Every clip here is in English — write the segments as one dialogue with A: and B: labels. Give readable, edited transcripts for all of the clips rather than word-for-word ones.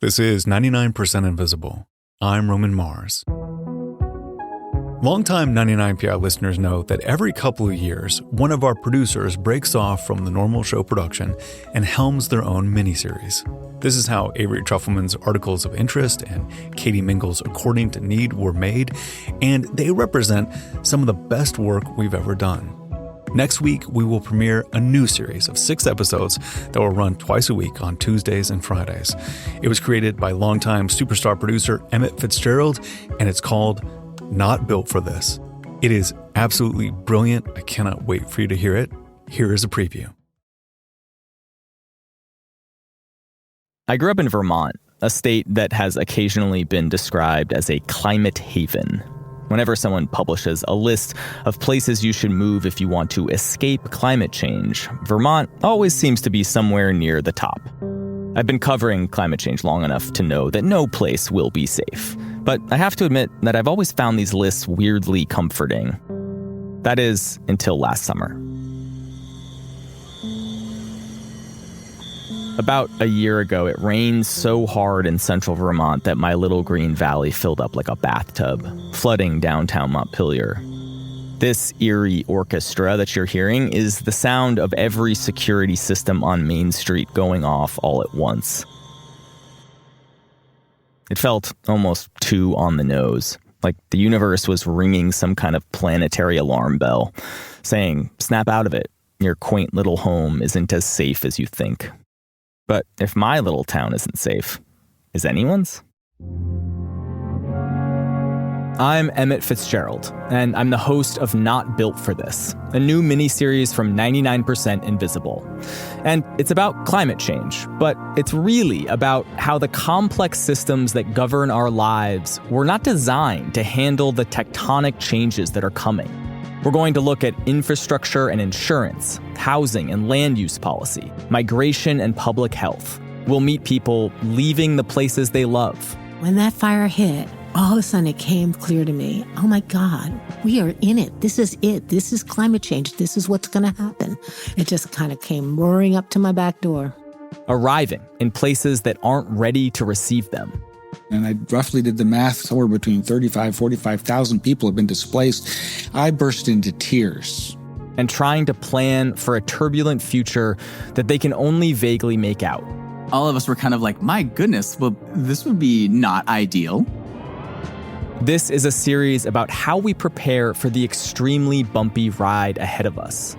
A: This is 99% Invisible. I'm Roman Mars. Longtime 99PI listeners know that every couple of years, one of our producers breaks off from the normal show production and helms their own miniseries. This is how Avery Trufelman's Articles of Interest and Katie Mingle's According to Need were made, and they represent some of the best work we've ever done. Next week, we will premiere a new series of 6 episodes that will run twice a week on Tuesdays and Fridays. It was created by longtime superstar producer Emmett FitzGerald, and it's called Not Built for This. It is absolutely brilliant. I cannot wait for you to hear it. Here is a preview.
B: I grew up in Vermont, a state that has occasionally been described as a climate haven. Whenever someone publishes a list of places you should move if you want to escape climate change, Vermont always seems to be somewhere near the top. I've been covering climate change long enough to know that no place will be safe. But I have to admit that I've always found these lists weirdly comforting. That is, until last summer. About a year ago, it rained so hard in central Vermont that my little green valley filled up like a bathtub, flooding downtown Montpelier. This eerie orchestra that you're hearing is the sound of every security system on Main Street going off all at once. It felt almost too on the nose, like the universe was ringing some kind of planetary alarm bell, saying, "Snap out of it. Your quaint little home isn't as safe as you think." But if my little town isn't safe, is anyone's? I'm Emmett FitzGerald, and I'm the host of Not Built for This, a new miniseries from 99% Invisible. And it's about climate change, but it's really about how the complex systems that govern our lives were not designed to handle the tectonic changes that are coming. We're going to look at infrastructure and insurance, housing and land use policy, migration and public health. We'll meet people leaving the places they love.
C: When that fire hit, all of a sudden it came clear to me, oh my God, we are in it. This is it. This is climate change. This is what's going to happen. It just kind of came roaring up to my back door.
B: Arriving in places that aren't ready to receive them.
D: And I roughly did the math, somewhere between 45,000 people have been displaced. I burst into tears.
B: And trying to plan for a turbulent future that they can only vaguely make out.
E: All of us were kind of like, my goodness, well, this would be not ideal.
B: This is a series about how we prepare for the extremely bumpy ride ahead of us.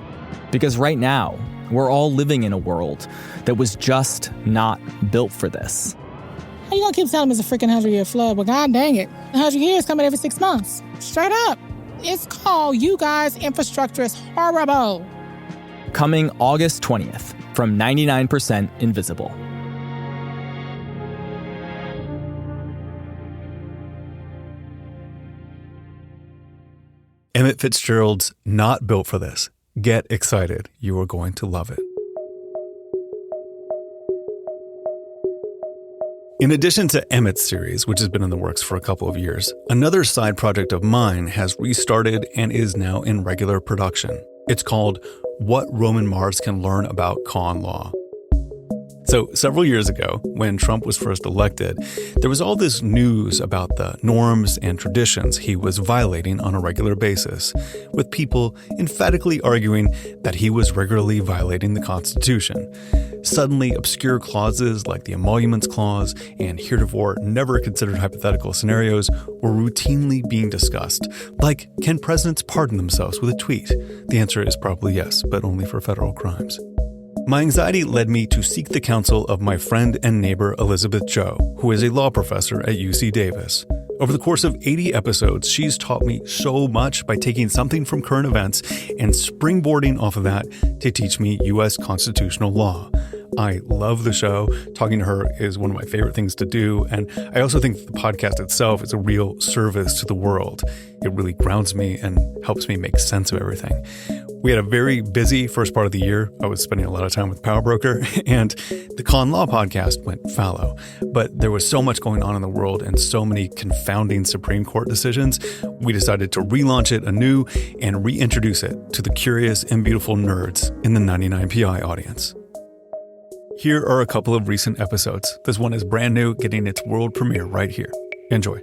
B: Because right now, we're all living in a world that was just not built for this.
F: How you gonna keep telling me it's a freaking 100-year flood? Well, god dang it. 100 years coming every 6 months. Straight up. It's called You Guys' Infrastructure is Horrible.
B: Coming August 20th from 99% Invisible.
A: Emmett FitzGerald's Not Built for This. Get excited. You are going to love it. In addition to Emmett's series, which has been in the works for a couple of years, another side project of mine has restarted and is now in regular production. It's called What Roman Mars Can Learn About Con Law. So several years ago, when Trump was first elected, there was all this news about the norms and traditions he was violating on a regular basis, with people emphatically arguing that he was regularly violating the Constitution. Suddenly, obscure clauses like the Emoluments Clause and heretofore never considered hypothetical scenarios were routinely being discussed. Like, can presidents pardon themselves with a tweet? The answer is probably yes, but only for federal crimes. My anxiety led me to seek the counsel of my friend and neighbor Elizabeth Joe, who is a law professor at UC Davis. Over the course of 80 episodes, she's taught me so much by taking something from current events and springboarding off of that to teach me U.S. constitutional law. I love the show. Talking to her is one of my favorite things to do, and I also think the podcast itself is a real service to the world. It really grounds me and helps me make sense of everything. We had a very busy first part of the year. I was spending a lot of time with Power Broker, and the Con Law podcast went fallow. But there was so much going on in the world and so many confounding Supreme Court decisions, we decided to relaunch it anew and reintroduce it to the curious and beautiful nerds in the 99PI audience. Here are a couple of recent episodes. This one is brand new, getting its world premiere right here. Enjoy.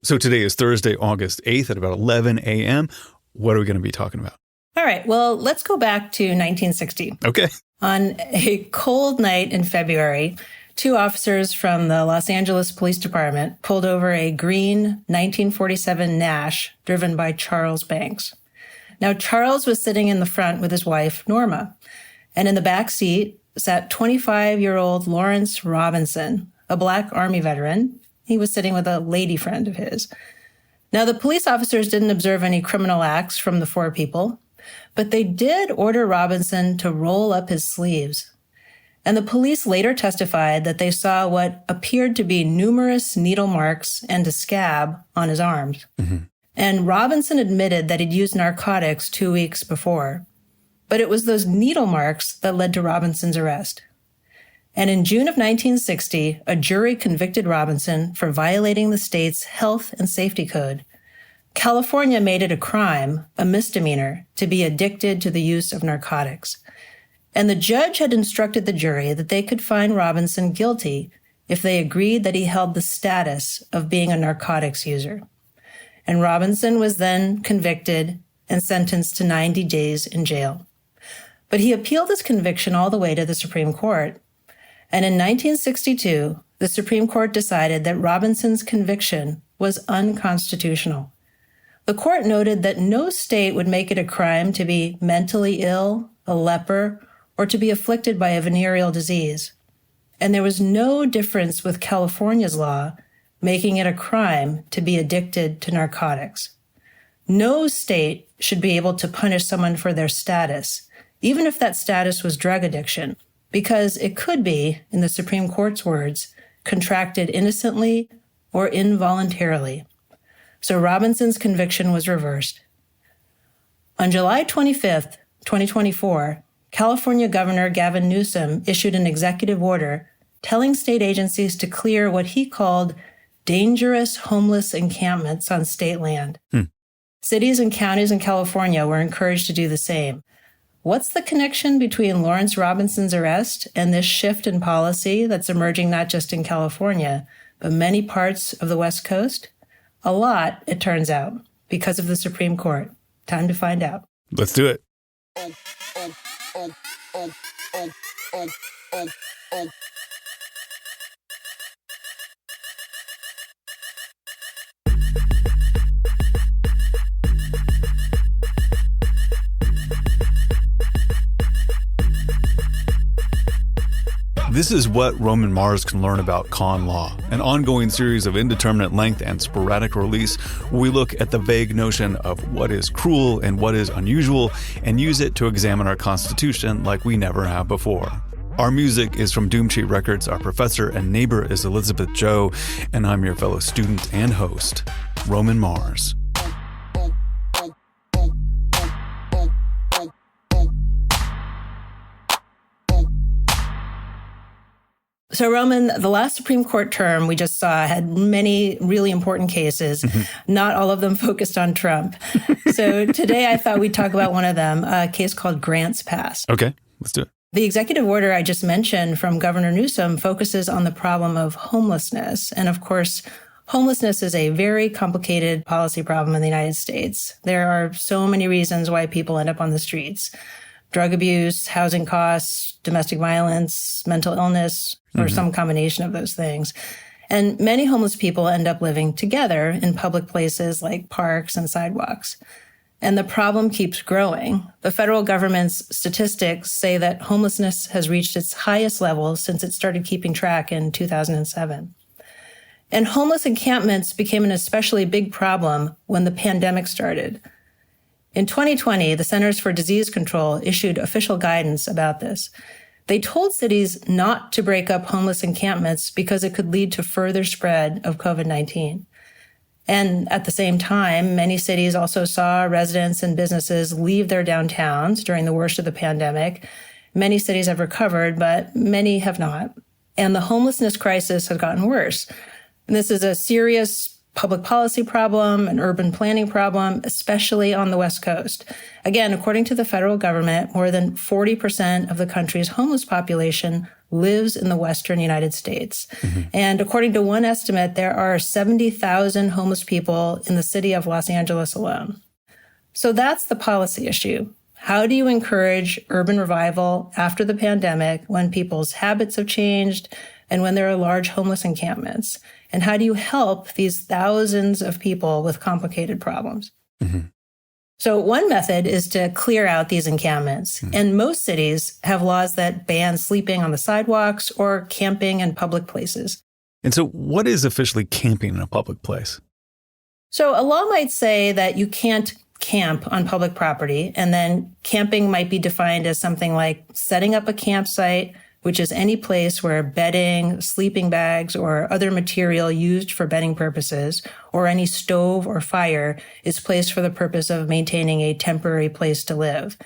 A: So today is Thursday, August 8th at about 11 a.m. What are we going to be talking about?
G: All right, well, let's go back to 1960.
A: Okay.
G: On a cold night in February, 2 officers from the Los Angeles Police Department pulled over a green 1947 Nash driven by Charles Banks. Now, Charles was sitting in the front with his wife, Norma, and in the back seat sat 25-year-old Lawrence Robinson, a Black Army veteran. He was sitting with a lady friend of his. Now, the police officers didn't observe any criminal acts from the 4 people, but they did order Robinson to roll up his sleeves. And the police later testified that they saw what appeared to be numerous needle marks and a scab on his arms. Mm-hmm. And Robinson admitted that he'd used narcotics 2 weeks before. But it was those needle marks that led to Robinson's arrest. And in June of 1960, a jury convicted Robinson for violating the state's health and safety code. California made it a crime, a misdemeanor, to be addicted to the use of narcotics. And the judge had instructed the jury that they could find Robinson guilty if they agreed that he held the status of being a narcotics user. And Robinson was then convicted and sentenced to 90 days in jail. But he appealed his conviction all the way to the Supreme Court. And in 1962, the Supreme Court decided that Robinson's conviction was unconstitutional. The court noted that no state would make it a crime to be mentally ill, a leper, or to be afflicted by a venereal disease. And there was no difference with California's law making it a crime to be addicted to narcotics. No state should be able to punish someone for their status, even if that status was drug addiction, because it could be, in the Supreme Court's words, contracted innocently or involuntarily. So Robinson's conviction was reversed. On July 25th, 2024, California Governor Gavin Newsom issued an executive order telling state agencies to clear what he called dangerous homeless encampments on state land. Cities and counties in California were encouraged to do the same. What's the connection between Lawrence Robinson's arrest and this shift in policy that's emerging not just in California, but many parts of the West Coast? A lot, it turns out, because of the Supreme Court. Time to find out.
A: Let's do it. This is what Roman Mars can learn about con law, an ongoing series of indeterminate length and sporadic release where we look at the vague notion of what is cruel and what is unusual and use it to examine our Constitution like we never have before. Our music is from Doomtree Records. Our professor and neighbor is Elizabeth Joe, and I'm your fellow student and host, Roman Mars.
G: So, Roman, the last Supreme Court term we just saw had many really important cases, not all of them focused on Trump. So today I thought we'd talk about one of them, a case called Grants Pass.
A: Okay, let's do it.
G: The executive order I just mentioned from Governor Newsom focuses on the problem of homelessness. And of course, homelessness is a very complicated policy problem in the United States. There are so many reasons why people end up on the streets. Drug abuse, housing costs, domestic violence, mental illness, or some combination of those things. And many homeless people end up living together in public places like parks and sidewalks. And the problem keeps growing. The federal government's statistics say that homelessness has reached its highest level since it started keeping track in 2007. And homeless encampments became an especially big problem when the pandemic started. In 2020, the Centers for Disease Control issued official guidance about this. They told cities not to break up homeless encampments because it could lead to further spread of COVID-19. And at the same time, many cities also saw residents and businesses leave their downtowns during the worst of the pandemic. Many cities have recovered, but many have not. And the homelessness crisis has gotten worse. And this is a serious public policy problem, an urban planning problem, especially on the West Coast. Again, according to the federal government, more than 40% of the country's homeless population lives in the Western United States. And according to one estimate, there are 70,000 homeless people in the city of Los Angeles alone. So that's the policy issue. How do you encourage urban revival after the pandemic when people's habits have changed and when there are large homeless encampments? And how do you help these thousands of people with complicated problems? So one method is to clear out these encampments. And most cities have laws that ban sleeping on the sidewalks or camping in public places.
A: And so what is officially camping in a public place?
G: So a law might say that you can't camp on public property, and then camping might be defined as something like setting up a campsite, which is any place where bedding, sleeping bags, or other material used for bedding purposes, or any stove or fire is placed for the purpose of maintaining a temporary place to live.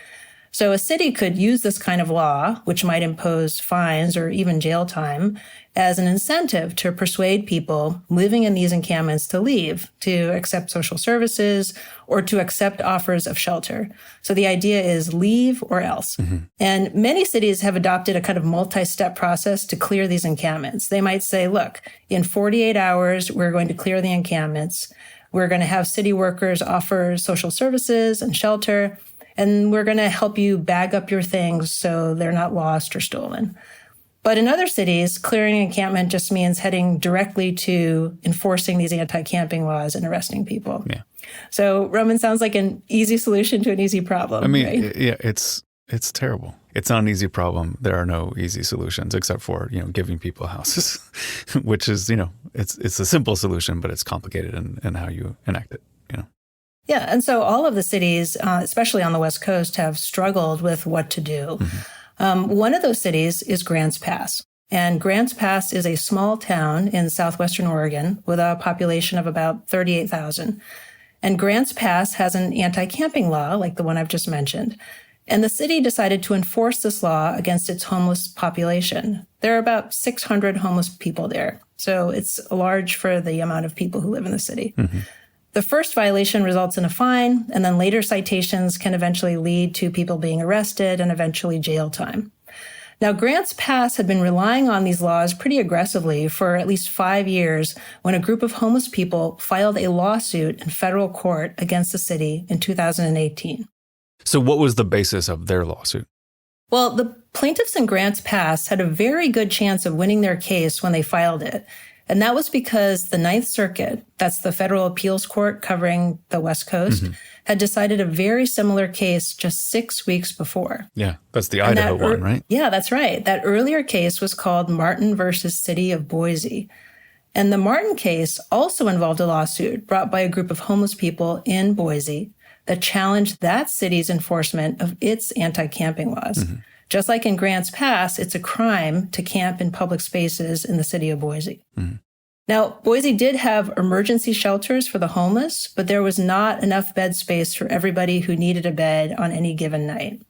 G: So a city could use this kind of law, which might impose fines or even jail time, as an incentive to persuade people living in these encampments to leave, to accept social services, or to accept offers of shelter. So the idea is leave or else. And many cities have adopted a kind of multi-step process to clear these encampments. They might say, look, in 48 hours, we're going to clear the encampments. We're going to have city workers offer social services and shelter, and we're going to help you bag up your things so they're not lost or stolen. But in other cities, clearing an encampment just means heading directly to enforcing these anti-camping laws and arresting people.
A: Yeah.
G: So Roman sounds like an easy solution to an easy problem.
A: I mean,
G: right?
A: yeah, it's terrible. It's not an easy problem. There are no easy solutions except for, giving people houses, which is, it's a simple solution, but it's complicated in how you enact it,
G: Yeah. And so all of the cities, especially on the West Coast, have struggled with what to do. One of those cities is Grants Pass. And Grants Pass is a small town in southwestern Oregon with a population of about 38,000. And Grants Pass has an anti-camping law, like the one I've just mentioned. And the city decided to enforce this law against its homeless population. There are about 600 homeless people there. So it's large for the amount of people who live in the city. The first violation results in a fine, and then later citations can eventually lead to people being arrested and eventually jail time. Now, Grants Pass had been relying on these laws pretty aggressively for at least 5 years when a group of homeless people filed a lawsuit in federal court against the city in 2018.
A: So what was the basis of their lawsuit?
G: Well, the plaintiffs in Grants Pass had a very good chance of winning their case when they filed it. And that was because the Ninth Circuit, that's the federal appeals court covering the West Coast, had decided a very similar case just 6 weeks before.
A: Yeah, that's the Idaho one, right?
G: Yeah, that's right. That earlier case was called Martin versus City of Boise. And the Martin case also involved a lawsuit brought by a group of homeless people in Boise that challenged that city's enforcement of its anti-camping laws. Just like in Grants Pass, it's a crime to camp in public spaces in the city of Boise. Now, Boise did have emergency shelters for the homeless, but there was not enough bed space for everybody who needed a bed on any given night.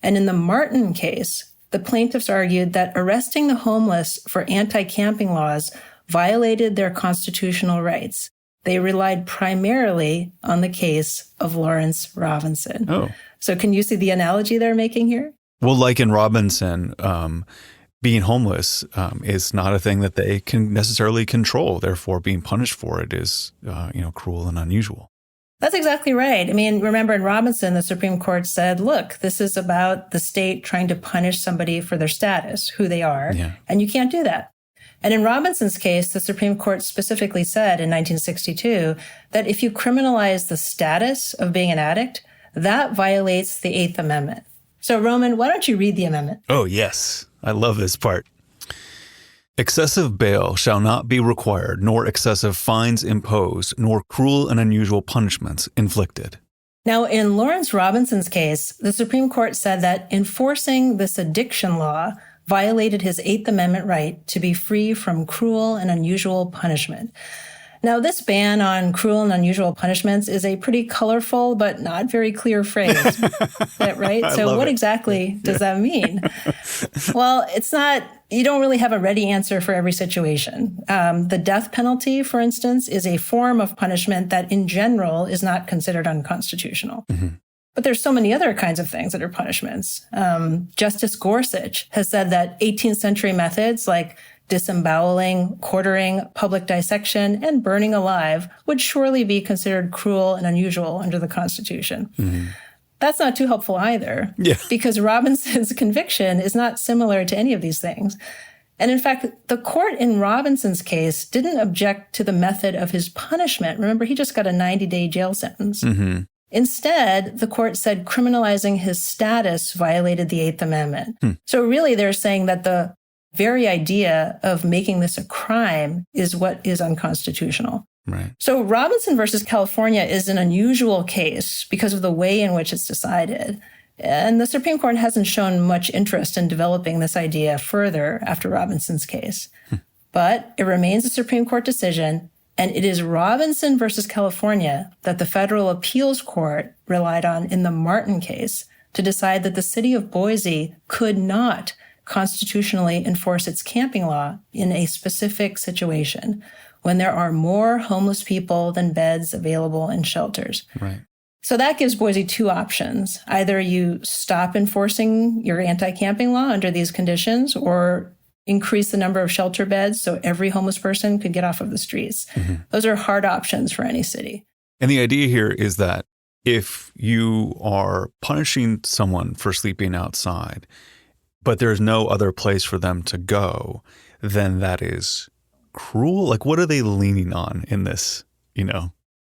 G: And in the Martin case, the plaintiffs argued that arresting the homeless for anti-camping laws violated their constitutional rights. They relied primarily on the case of Lawrence Robinson.
A: Oh.
G: So can you see the analogy they're making here?
A: Well, like in Robinson, being homeless is not a thing that they can necessarily control. Therefore, being punished for it is, cruel and unusual.
G: That's exactly right. I mean, remember in Robinson, the Supreme Court said, look, this is about the state trying to punish somebody for their status, who they are, and you can't do that. And in Robinson's case, the Supreme Court specifically said in 1962 that if you criminalize the status of being an addict, that violates the Eighth Amendment. So, Roman, why don't you read the amendment?
A: Oh, yes. I love this part. Excessive bail shall not be required, nor excessive fines imposed, nor cruel and unusual punishments inflicted.
G: Now, in Lawrence Robinson's case, the Supreme Court said that enforcing this addiction law violated his Eighth Amendment right to be free from cruel and unusual punishment. Now, this ban on cruel and unusual punishments is a pretty colorful but not very clear phrase, right? So what exactly does that mean? Well, it's not, you don't really have a ready answer for every situation. The death penalty, for instance, is a form of punishment that in general is not considered unconstitutional. But there's so many other kinds of things that are punishments. Justice Gorsuch has said that 18th century methods like disemboweling, quartering, public dissection, and burning alive would surely be considered cruel and unusual under the Constitution. That's not too helpful either, because Robinson's conviction is not similar to any of these things. And in fact, the court in Robinson's case didn't object to the method of his punishment. Remember, he just got a 90-day jail sentence. Instead, the court said criminalizing his status violated the Eighth Amendment. So really, they're saying that the very idea of making this a crime is what is unconstitutional.
A: Right.
G: So Robinson versus California is an unusual case because of the way in which it's decided. And the Supreme Court hasn't shown much interest in developing this idea further after Robinson's case. But it remains a Supreme Court decision, and it is Robinson versus California that the Federal Appeals Court relied on in the Martin case to decide that the city of Boise could not constitutionally enforce its camping law in a specific situation when there are more homeless people than beds available in shelters.
A: Right.
G: So that gives Boise two options. Either you stop enforcing your anti-camping law under these conditions, or increase the number of shelter beds so every homeless person could get off of the streets. Those are hard options for any city.
A: And the idea here is that if you are punishing someone for sleeping outside, but there's no other place for them to go, then that is cruel. Like, what are they leaning on in this,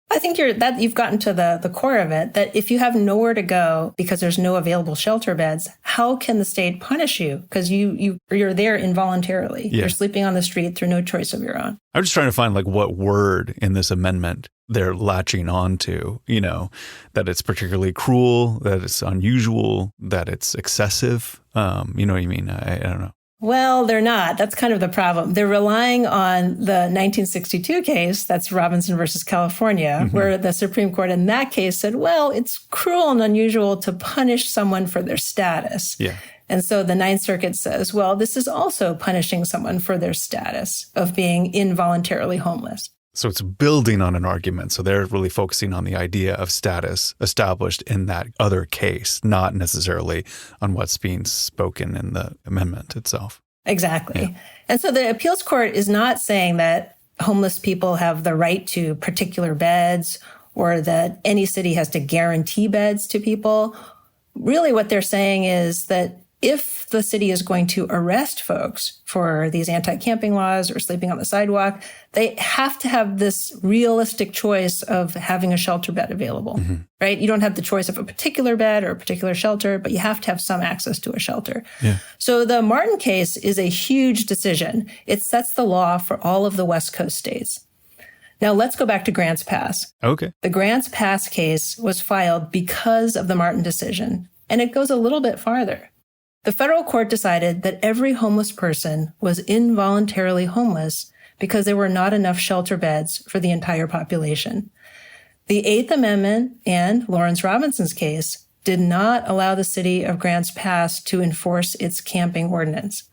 G: I think you've gotten to the core of it, that if you have nowhere to go because there's no available shelter beds, how can the state punish you? Because you're there involuntarily. You're sleeping on the street through no choice of your own.
A: I'm just trying to find what word in this amendment they're latching on to, that it's particularly cruel, that it's unusual, that it's excessive. You know what I mean? I don't know.
G: Well, they're not. That's kind of the problem. They're relying on the 1962 case, that's Robinson versus California, where the Supreme Court in that case said, well, it's cruel and unusual to punish someone for their status. And so the Ninth Circuit says, well, this is also punishing someone for their status of being involuntarily homeless.
A: So it's building on an argument. So they're really focusing on the idea of status established in that other case, not necessarily on what's being spoken in the amendment itself.
G: Exactly. And so the appeals court is not saying that homeless people have the right to particular beds or that any city has to guarantee beds to people. Really what they're saying is that if the city is going to arrest folks for these anti-camping laws or sleeping on the sidewalk, they have to have this realistic choice of having a shelter bed available, right? You don't have the choice of a particular bed or a particular shelter, but you have to have some access to a shelter. So the Martin case is a huge decision. It sets the law for all of the West Coast states. Now let's go back to Grants Pass.
A: Okay.
G: The Grants Pass case was filed because of the Martin decision, and it goes a little bit farther. The federal court decided that every homeless person was involuntarily homeless because there were not enough shelter beds for the entire population. The Eighth Amendment and Lawrence Robinson's case did not allow the city of Grants Pass to enforce its camping ordinance.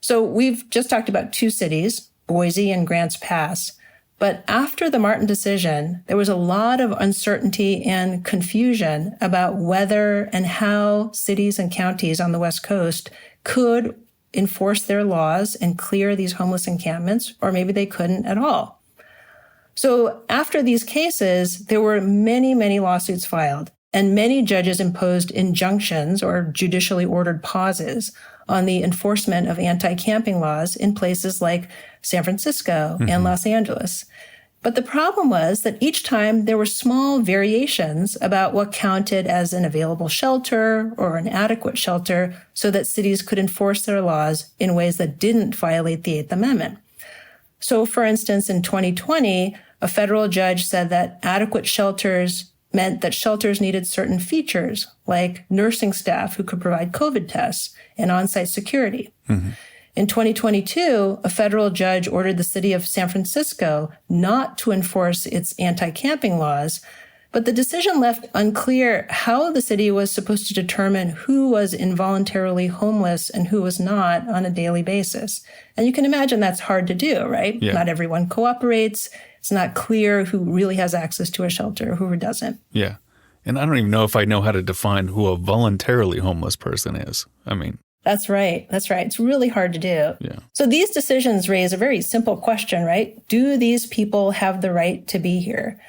G: So we've just talked about two cities, Boise and Grants Pass. But after the Martin decision, there was a lot of uncertainty and confusion about whether and how cities and counties on the West Coast could enforce their laws and clear these homeless encampments, or maybe they couldn't at all. So after these cases, there were many, many lawsuits filed, and many judges imposed injunctions or judicially ordered pauses on the enforcement of anti-camping laws in places like San Francisco and Los Angeles. But the problem was that each time there were small variations about what counted as an available shelter or an adequate shelter so that cities could enforce their laws in ways that didn't violate the Eighth Amendment. So, for instance, in 2020, a federal judge said that adequate shelters meant that shelters needed certain features, like nursing staff who could provide COVID tests and on-site security. In 2022, a federal judge ordered the city of San Francisco not to enforce its anti-camping laws, but the decision left unclear how the city was supposed to determine who was involuntarily homeless and who was not on a daily basis. And you can imagine that's hard to do, right?
A: Yeah.
G: Not everyone cooperates. It's not clear who really has access to a shelter, who doesn't.
A: Yeah. And I don't even know if I know how to define who a voluntarily homeless person is. I mean,
G: That's right. It's really hard to do.
A: yeah.
G: So these decisions raise a very simple question, right? Do these people have the right to be here?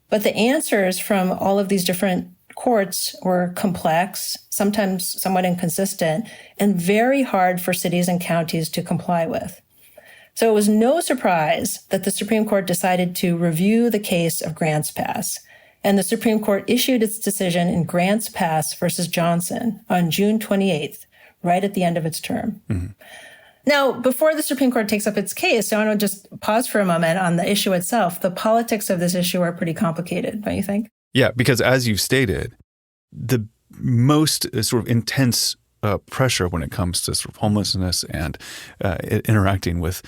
G: But the answers from all of these different courts were complex, sometimes somewhat inconsistent, and very hard for cities and counties to comply with. So it was no surprise that the Supreme Court decided to review the case of Grants Pass. And the Supreme Court issued its decision in Grants Pass versus Johnson on June 28th, right at the end of its term. Mm-hmm. Now, before the Supreme Court takes up its case, I want to just pause for a moment on the issue itself. The politics of this issue are pretty complicated, don't you think?
A: Yeah, because as you've stated, the most sort of intense pressure when it comes to sort of homelessness and interacting with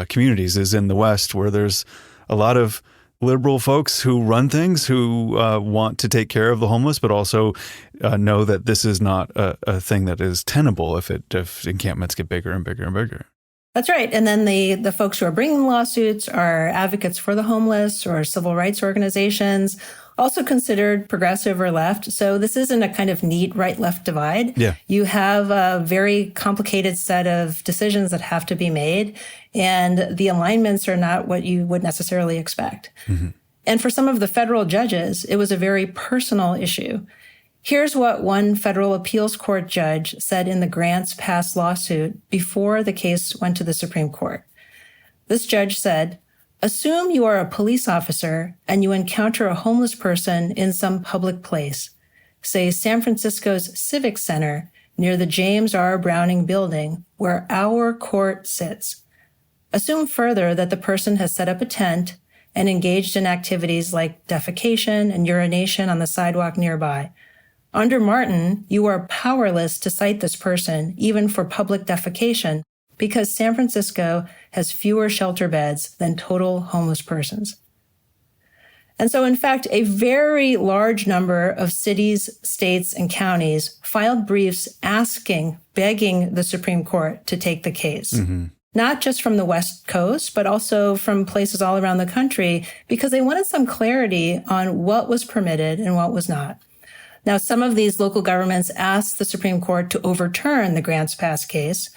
A: communities is in the West, where there's a lot of liberal folks who run things, who want to take care of the homeless, but also know that this is not a thing that is tenable if encampments get bigger and bigger and bigger.
G: That's right. And then the folks who are bringing lawsuits are advocates for the homeless or civil rights organizations, also considered progressive or left. So this isn't a kind of neat right-left divide.
A: Yeah.
G: You have a very complicated set of decisions that have to be made, and the alignments are not what you would necessarily expect. Mm-hmm. And for some of the federal judges, it was a very personal issue. Here's what one federal appeals court judge said in the Grants Pass lawsuit before the case went to the Supreme Court. This judge said, "Assume you are a police officer and you encounter a homeless person in some public place, say San Francisco's Civic Center near the James R. Browning building where our court sits. Assume further that the person has set up a tent and engaged in activities like defecation and urination on the sidewalk nearby. Under Martin, you are powerless to cite this person, even for public defecation, because San Francisco has fewer shelter beds than total homeless persons." And so, in fact, a very large number of cities, states, and counties filed briefs begging the Supreme Court to take the case. Mm-hmm. Not just from the West Coast, but also from places all around the country, because they wanted some clarity on what was permitted and what was not. Now, some of these local governments asked the Supreme Court to overturn the Grants Pass case,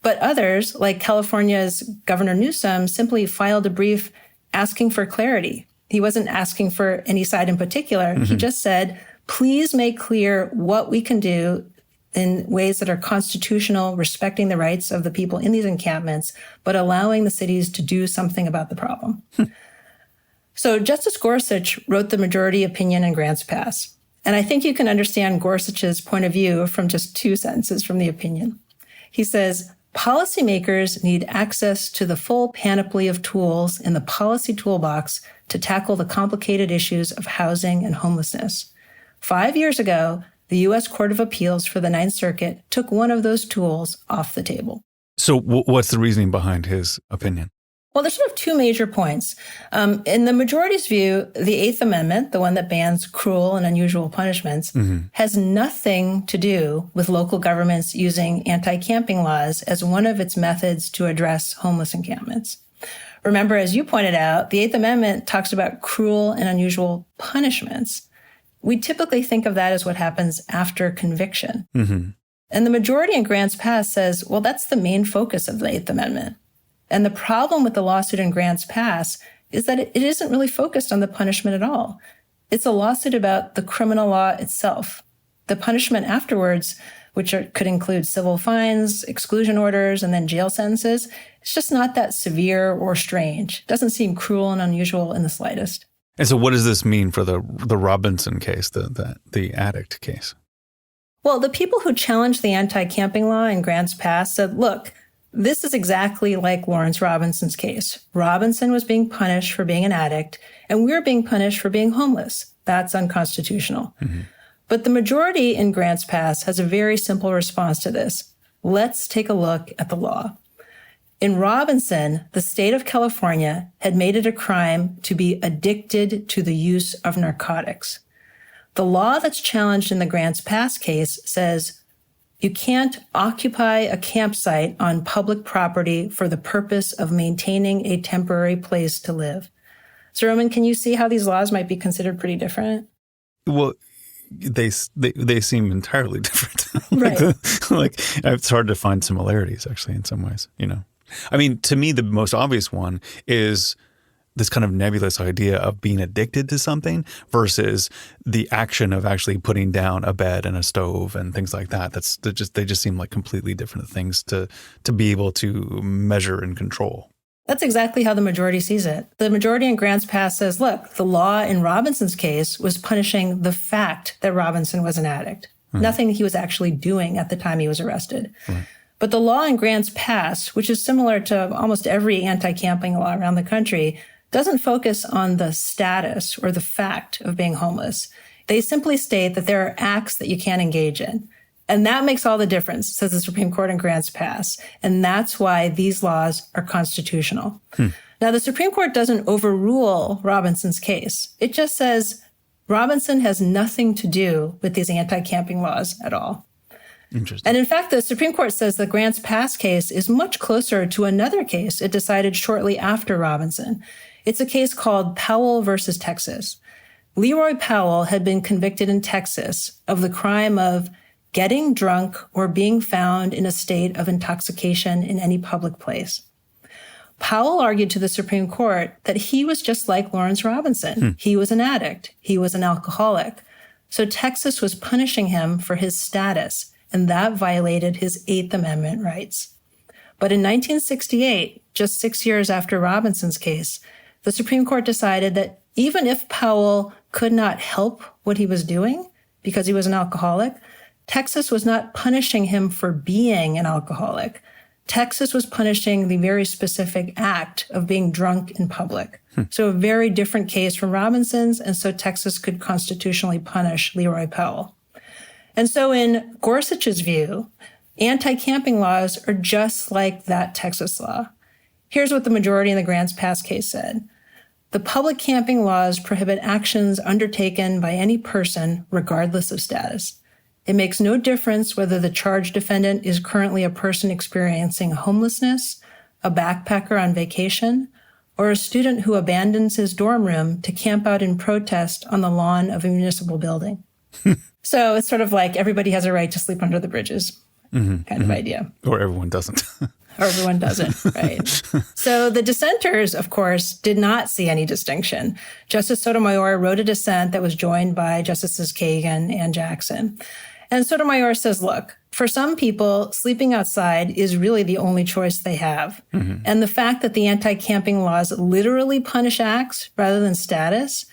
G: but others, like California's Governor Newsom, simply filed a brief asking for clarity. He wasn't asking for any side in particular. Mm-hmm. He just said, please make clear what we can do in ways that are constitutional, respecting the rights of the people in these encampments, but allowing the cities to do something about the problem. So Justice Gorsuch wrote the majority opinion in Grants Pass. And I think you can understand Gorsuch's point of view from just 2 sentences from the opinion. He says, "Policymakers need access to the full panoply of tools in the policy toolbox to tackle the complicated issues of housing and homelessness. 5 years ago, the U.S. Court of Appeals for the Ninth Circuit took one of those tools off the table."
A: So what's the reasoning behind his opinion?
G: Well, there's sort of 2 major points. In the majority's view, the Eighth Amendment, the one that bans cruel and unusual punishments, mm-hmm. has nothing to do with local governments using anti-camping laws as one of its methods to address homeless encampments. Remember, as you pointed out, the Eighth Amendment talks about cruel and unusual punishments. We typically think of that as what happens after conviction. Mm-hmm. And the majority in Grants Pass says, well, that's the main focus of the Eighth Amendment. And the problem with the lawsuit in Grants Pass is that it isn't really focused on the punishment at all. It's a lawsuit about the criminal law itself. The punishment afterwards, which could include civil fines, exclusion orders, and then jail sentences, it's just not that severe or strange. It doesn't seem cruel and unusual in the slightest.
A: And so what does this mean for the Robinson case, the addict case?
G: Well, the people who challenged the anti-camping law in Grants Pass said, look, this is exactly like Lawrence Robinson's case. Robinson was being punished for being an addict, and we're being punished for being homeless. That's unconstitutional. Mm-hmm. But the majority in Grants Pass has a very simple response to this. Let's take a look at the law. In Robinson, the state of California had made it a crime to be addicted to the use of narcotics. The law that's challenged in the Grants Pass case says you can't occupy a campsite on public property for the purpose of maintaining a temporary place to live. So, Roman, can you see how these laws might be considered pretty different?
A: Well, they seem entirely different.
G: Right.
A: Like it's hard to find similarities, actually, in some ways, you know. I mean, to me, the most obvious one is this kind of nebulous idea of being addicted to something versus the action of actually putting down a bed and a stove and things like that. They just seem like completely different things to be able to measure and control.
G: That's exactly how the majority sees it. The majority in Grants Pass says, look, the law in Robinson's case was punishing the fact that Robinson was an addict, nothing he was actually doing at the time he was arrested. Right. But the law in Grants Pass, which is similar to almost every anti-camping law around the country, doesn't focus on the status or the fact of being homeless. They simply state that there are acts that you can't engage in. And that makes all the difference, says the Supreme Court in Grants Pass. And that's why these laws are constitutional. Now, the Supreme Court doesn't overrule Robinson's case. It just says Robinson has nothing to do with these anti-camping laws at all. Interesting. And in fact, the Supreme Court says the Grants Pass case is much closer to another case it decided shortly after Robinson. It's a case called Powell versus Texas. Leroy Powell had been convicted in Texas of the crime of getting drunk or being found in a state of intoxication in any public place. Powell argued to the Supreme Court that he was just like Lawrence Robinson. He was an addict. He was an alcoholic. So Texas was punishing him for his status, and that violated his Eighth Amendment rights. But in 1968, just 6 years after Robinson's case, the Supreme Court decided that even if Powell could not help what he was doing because he was an alcoholic, Texas was not punishing him for being an alcoholic. Texas was punishing the very specific act of being drunk in public. So a very different case from Robinson's, and so Texas could constitutionally punish Leroy Powell. And so in Gorsuch's view, anti-camping laws are just like that Texas law. Here's what the majority in the Grants Pass case said. The public camping laws prohibit actions undertaken by any person regardless of status. It makes no difference whether the charged defendant is currently a person experiencing homelessness, a backpacker on vacation, or a student who abandons his dorm room to camp out in protest on the lawn of a municipal building. So it's sort of like everybody has a right to sleep under the bridges kind of idea.
A: Or everyone doesn't.
G: Or everyone doesn't, right? So the dissenters, of course, did not see any distinction. Justice Sotomayor wrote a dissent that was joined by Justices Kagan and Jackson. And Sotomayor says, look, for some people, sleeping outside is really the only choice they have. And the fact that the anti-camping laws literally punish acts rather than status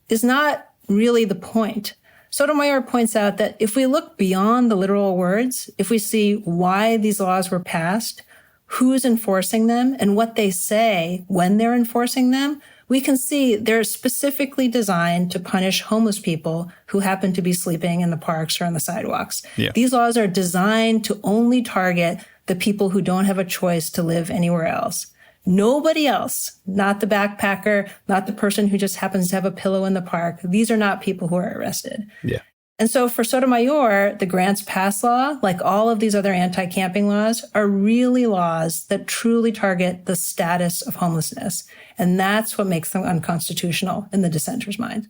G: is not really the point. Sotomayor points out that if we look beyond the literal words, if we see why these laws were passed, who's enforcing them, and what they say when they're enforcing them, we can see they're specifically designed to punish homeless people who happen to be sleeping in the parks or on the sidewalks. Yeah. These laws are designed to only target the people who don't have a choice to live anywhere else. Nobody else, not the backpacker, not the person who just happens to have a pillow in the park. These are not people who are arrested. Yeah. And so for Sotomayor, the Grants Pass law, like all of these other anti-camping laws, are really laws that truly target the status of homelessness. And that's what makes them unconstitutional in the dissenter's mind.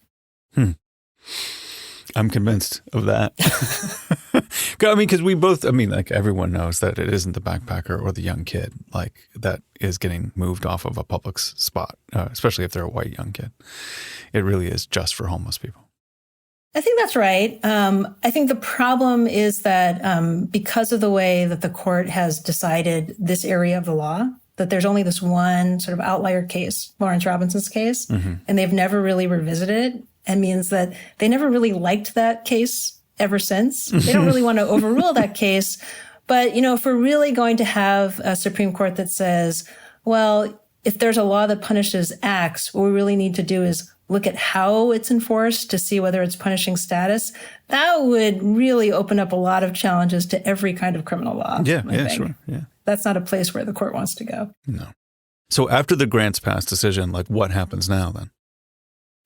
A: I'm convinced of that. I mean, because we both, like everyone knows that it isn't the backpacker or the young kid, like that is getting moved off of a public spot, especially if they're a white young kid. It really is just for homeless people.
G: I think that's right. I think the problem is that because of the way that the court has decided this area of the law, that there's only this one sort of outlier case, Lawrence Robinson's case, and they've never really revisited it. It means that they never really liked that case ever since. They don't really want to overrule that case. But, if we're really going to have a Supreme Court that says, well, if there's a law that punishes acts, what we really need to do is look at how it's enforced to see whether it's punishing status, that would really open up a lot of challenges to every kind of criminal law.
A: Yeah, sure. Yeah.
G: That's not a place where the court wants to go.
A: No. So after the grants pass decision, like what happens now then?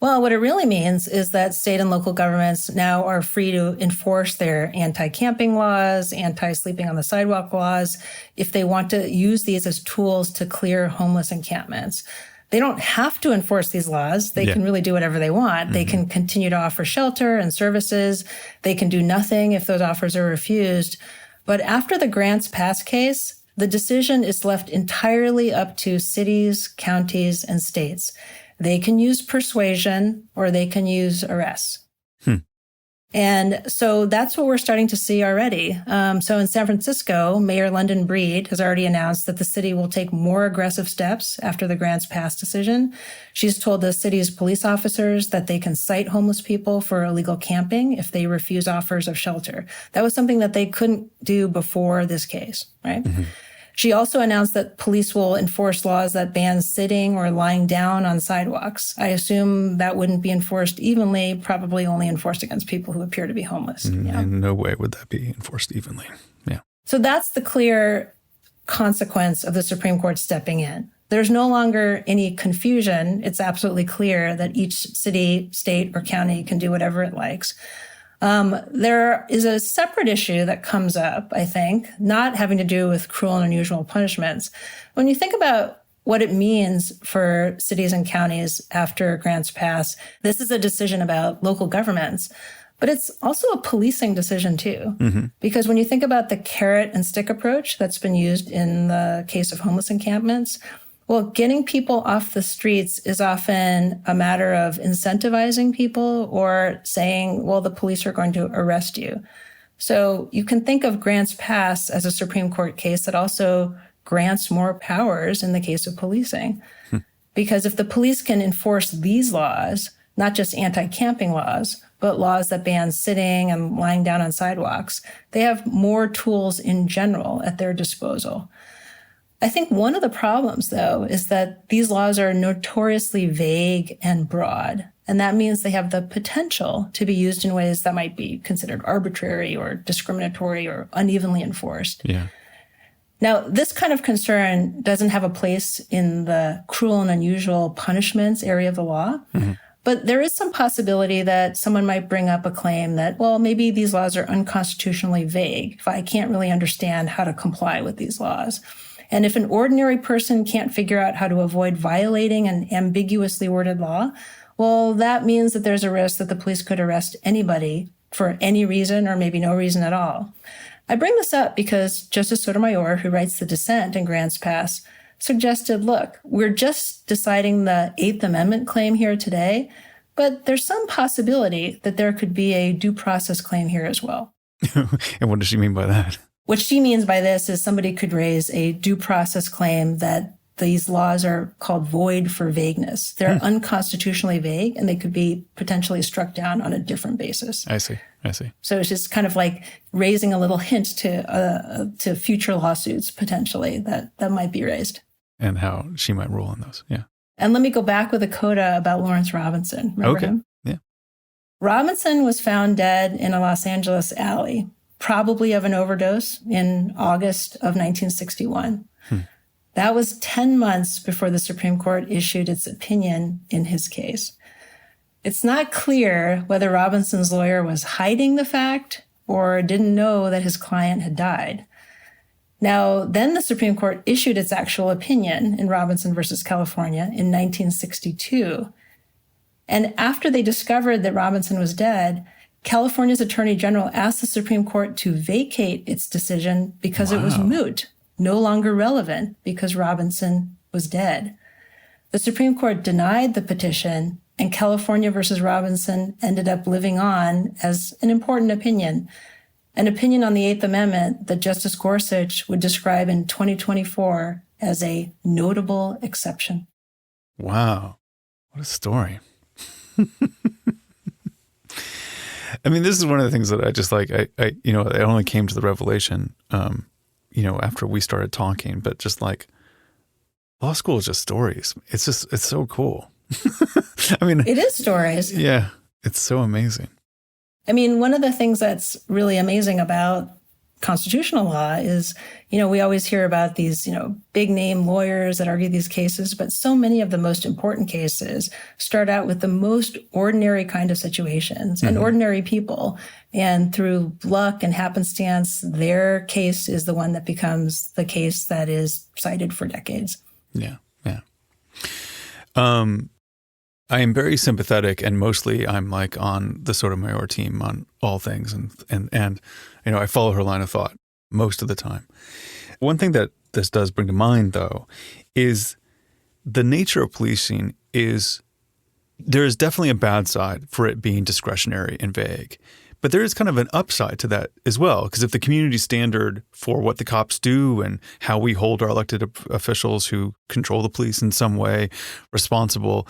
G: Well, what it really means is that state and local governments now are free to enforce their anti-camping laws, anti-sleeping on the sidewalk laws, if they want to use these as tools to clear homeless encampments. They don't have to enforce these laws. They can really do whatever they want. They can continue to offer shelter and services. They can do nothing if those offers are refused. But after the grants pass case, the decision is left entirely up to cities, counties, and states. They can use persuasion or they can use arrests. And so that's what we're starting to see already. So in San Francisco, Mayor London Breed has already announced that the city will take more aggressive steps after the grants pass decision. She's told the city's police officers that they can cite homeless people for illegal camping if they refuse offers of shelter. That was something that they couldn't do before this case, right? She also announced that police will enforce laws that ban sitting or lying down on sidewalks. I assume that wouldn't be enforced evenly, probably only enforced against people who appear to be homeless.
A: In no way would that be enforced evenly. Yeah.
G: So that's the clear consequence of the Supreme Court stepping in. There's no longer any confusion. It's absolutely clear that each city, state, or county can do whatever it likes. There is a separate issue that comes up, I think, not having to do with cruel and unusual punishments. When you think about what it means for cities and counties after grants pass, this is a decision about local governments, but it's also a policing decision too. Because when you think about the carrot and stick approach that's been used in the case of homeless encampments, well, getting people off the streets is often a matter of incentivizing people or saying, well, the police are going to arrest you. So you can think of grants pass as a Supreme Court case that also grants more powers in the case of policing. Because if the police can enforce these laws, not just anti-camping laws, but laws that ban sitting and lying down on sidewalks, they have more tools in general at their disposal. I think one of the problems, though, is that these laws are notoriously vague and broad, and that means they have the potential to be used in ways that might be considered arbitrary or discriminatory or unevenly enforced.
A: Yeah.
G: Now, this kind of concern doesn't have a place in the cruel and unusual punishments area of the law, but there is some possibility that someone might bring up a claim that, well, maybe these laws are unconstitutionally vague if I can't really understand how to comply with these laws. And if an ordinary person can't figure out how to avoid violating an ambiguously worded law, well, that means that there's a risk that the police could arrest anybody for any reason or maybe no reason at all. I bring this up because Justice Sotomayor, who writes the dissent in grants pass, suggested, look, we're just deciding the Eighth Amendment claim here today, but there's some possibility that there could be a due process claim here as well.
A: And what does she mean by that?
G: What she means by this is somebody could raise a due process claim that these laws are called void for vagueness. They're unconstitutionally vague, and they could be potentially struck down on a different basis.
A: I see.
G: So it's just kind of like raising a little hint to future lawsuits potentially that might be raised.
A: And how she might rule on those. Yeah.
G: And let me go back with a coda about Lawrence Robinson. Remember him?
A: Yeah.
G: Robinson was found dead in a Los Angeles alley, probably of an overdose, in August of 1961. That was 10 months before the Supreme Court issued its opinion in his case. It's not clear whether Robinson's lawyer was hiding the fact or didn't know that his client had died. Now, then the Supreme Court issued its actual opinion in Robinson versus California in 1962. And after they discovered that Robinson was dead, California's Attorney General asked the Supreme Court to vacate its decision because it was moot, no longer relevant because Robinson was dead. The Supreme Court denied the petition, and California versus Robinson ended up living on as an important opinion, an opinion on the Eighth Amendment that Justice Gorsuch would describe in 2024 as a notable exception.
A: Wow. What a story. I mean, this is one of the things that I just like, I only came to the revelation, after we started talking, but just like law school is just stories. It's so cool. I mean,
G: It is stories.
A: yeah, it's so amazing.
G: I mean, one of the things that's really amazing about constitutional law is, we always hear about these, big name lawyers that argue these cases, but so many of the most important cases start out with the most ordinary kind of situations and ordinary people. And through luck and happenstance, their case is the one that becomes the case that is cited for decades.
A: Yeah, yeah. I am very sympathetic, and mostly I'm like on the Sotomayor team on all things, and I follow her line of thought most of the time. One thing that this does bring to mind, though, is the nature of policing is there is definitely a bad side for it being discretionary and vague. But there is kind of an upside to that as well, because if the community standard for what the cops do and how we hold our elected officials who control the police in some way responsible,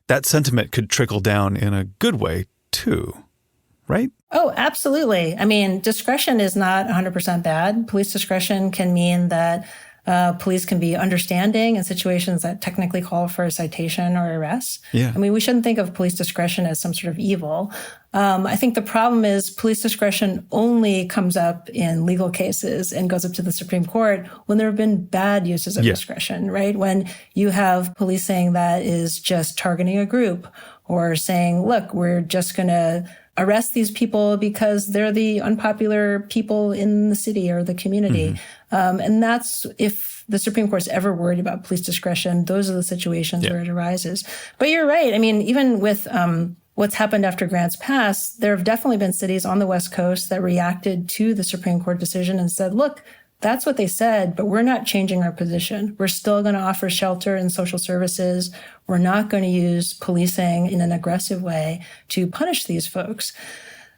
A: that sentiment could trickle down in a good way too, right?
G: Oh, absolutely. I mean, discretion is not 100% bad. Police discretion can mean that police can be understanding in situations that technically call for a citation or arrest.
A: Yeah.
G: I mean, we shouldn't think of police discretion as some sort of evil. I think the problem is police discretion only comes up in legal cases and goes up to the Supreme Court when there have been bad uses of discretion, right? When you have policing that is just targeting a group or saying, look, we're just going to arrest these people because they're the unpopular people in the city or the community. And that's, if the Supreme Court's ever worried about police discretion, those are the situations where it arises. But you're right. I mean, even with what's happened after Grants passed, there have definitely been cities on the West Coast that reacted to the Supreme Court decision and said, look, that's what they said, but we're not changing our position. We're still going to offer shelter and social services. We're not going to use policing in an aggressive way to punish these folks.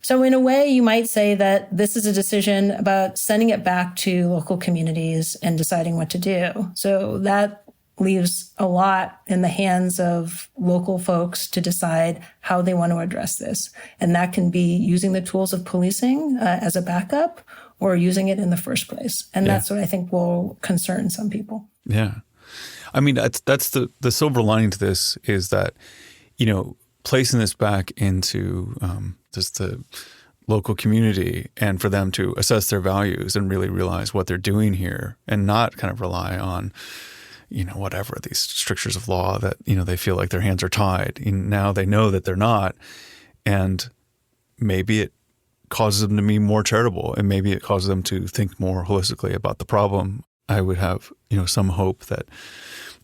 G: So in a way, you might say that this is a decision about sending it back to local communities and deciding what to do. So that leaves a lot in the hands of local folks to decide how they want to address this. And that can be using the tools of policing as a backup or using it in the first place. And that's what I think will concern some people.
A: Yeah. I mean, that's the silver lining to this is that, placing this back into just the local community and for them to assess their values and really realize what they're doing here and not kind of rely on, whatever, these strictures of law that, they feel like their hands are tied. And now they know that they're not. And maybe it causes them to be more charitable and maybe it causes them to think more holistically about the problem. I would have, some hope that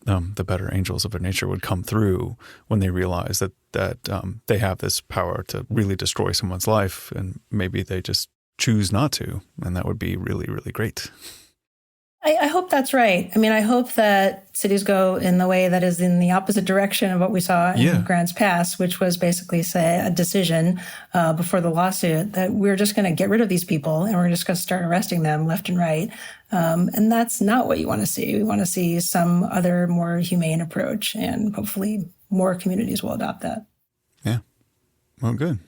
A: the better angels of their nature would come through when they realize that they have this power to really destroy someone's life, and maybe they just choose not to, and that would be really, really great.
G: I hope that's right. I mean, I hope that cities go in the way that is in the opposite direction of what we saw in Grants Pass, which was basically say a decision before the lawsuit that we're just going to get rid of these people and we're just going to start arresting them left and right. And that's not what you want to see. We want to see some other more humane approach, and hopefully more communities will adopt that.
A: Yeah. Well, good.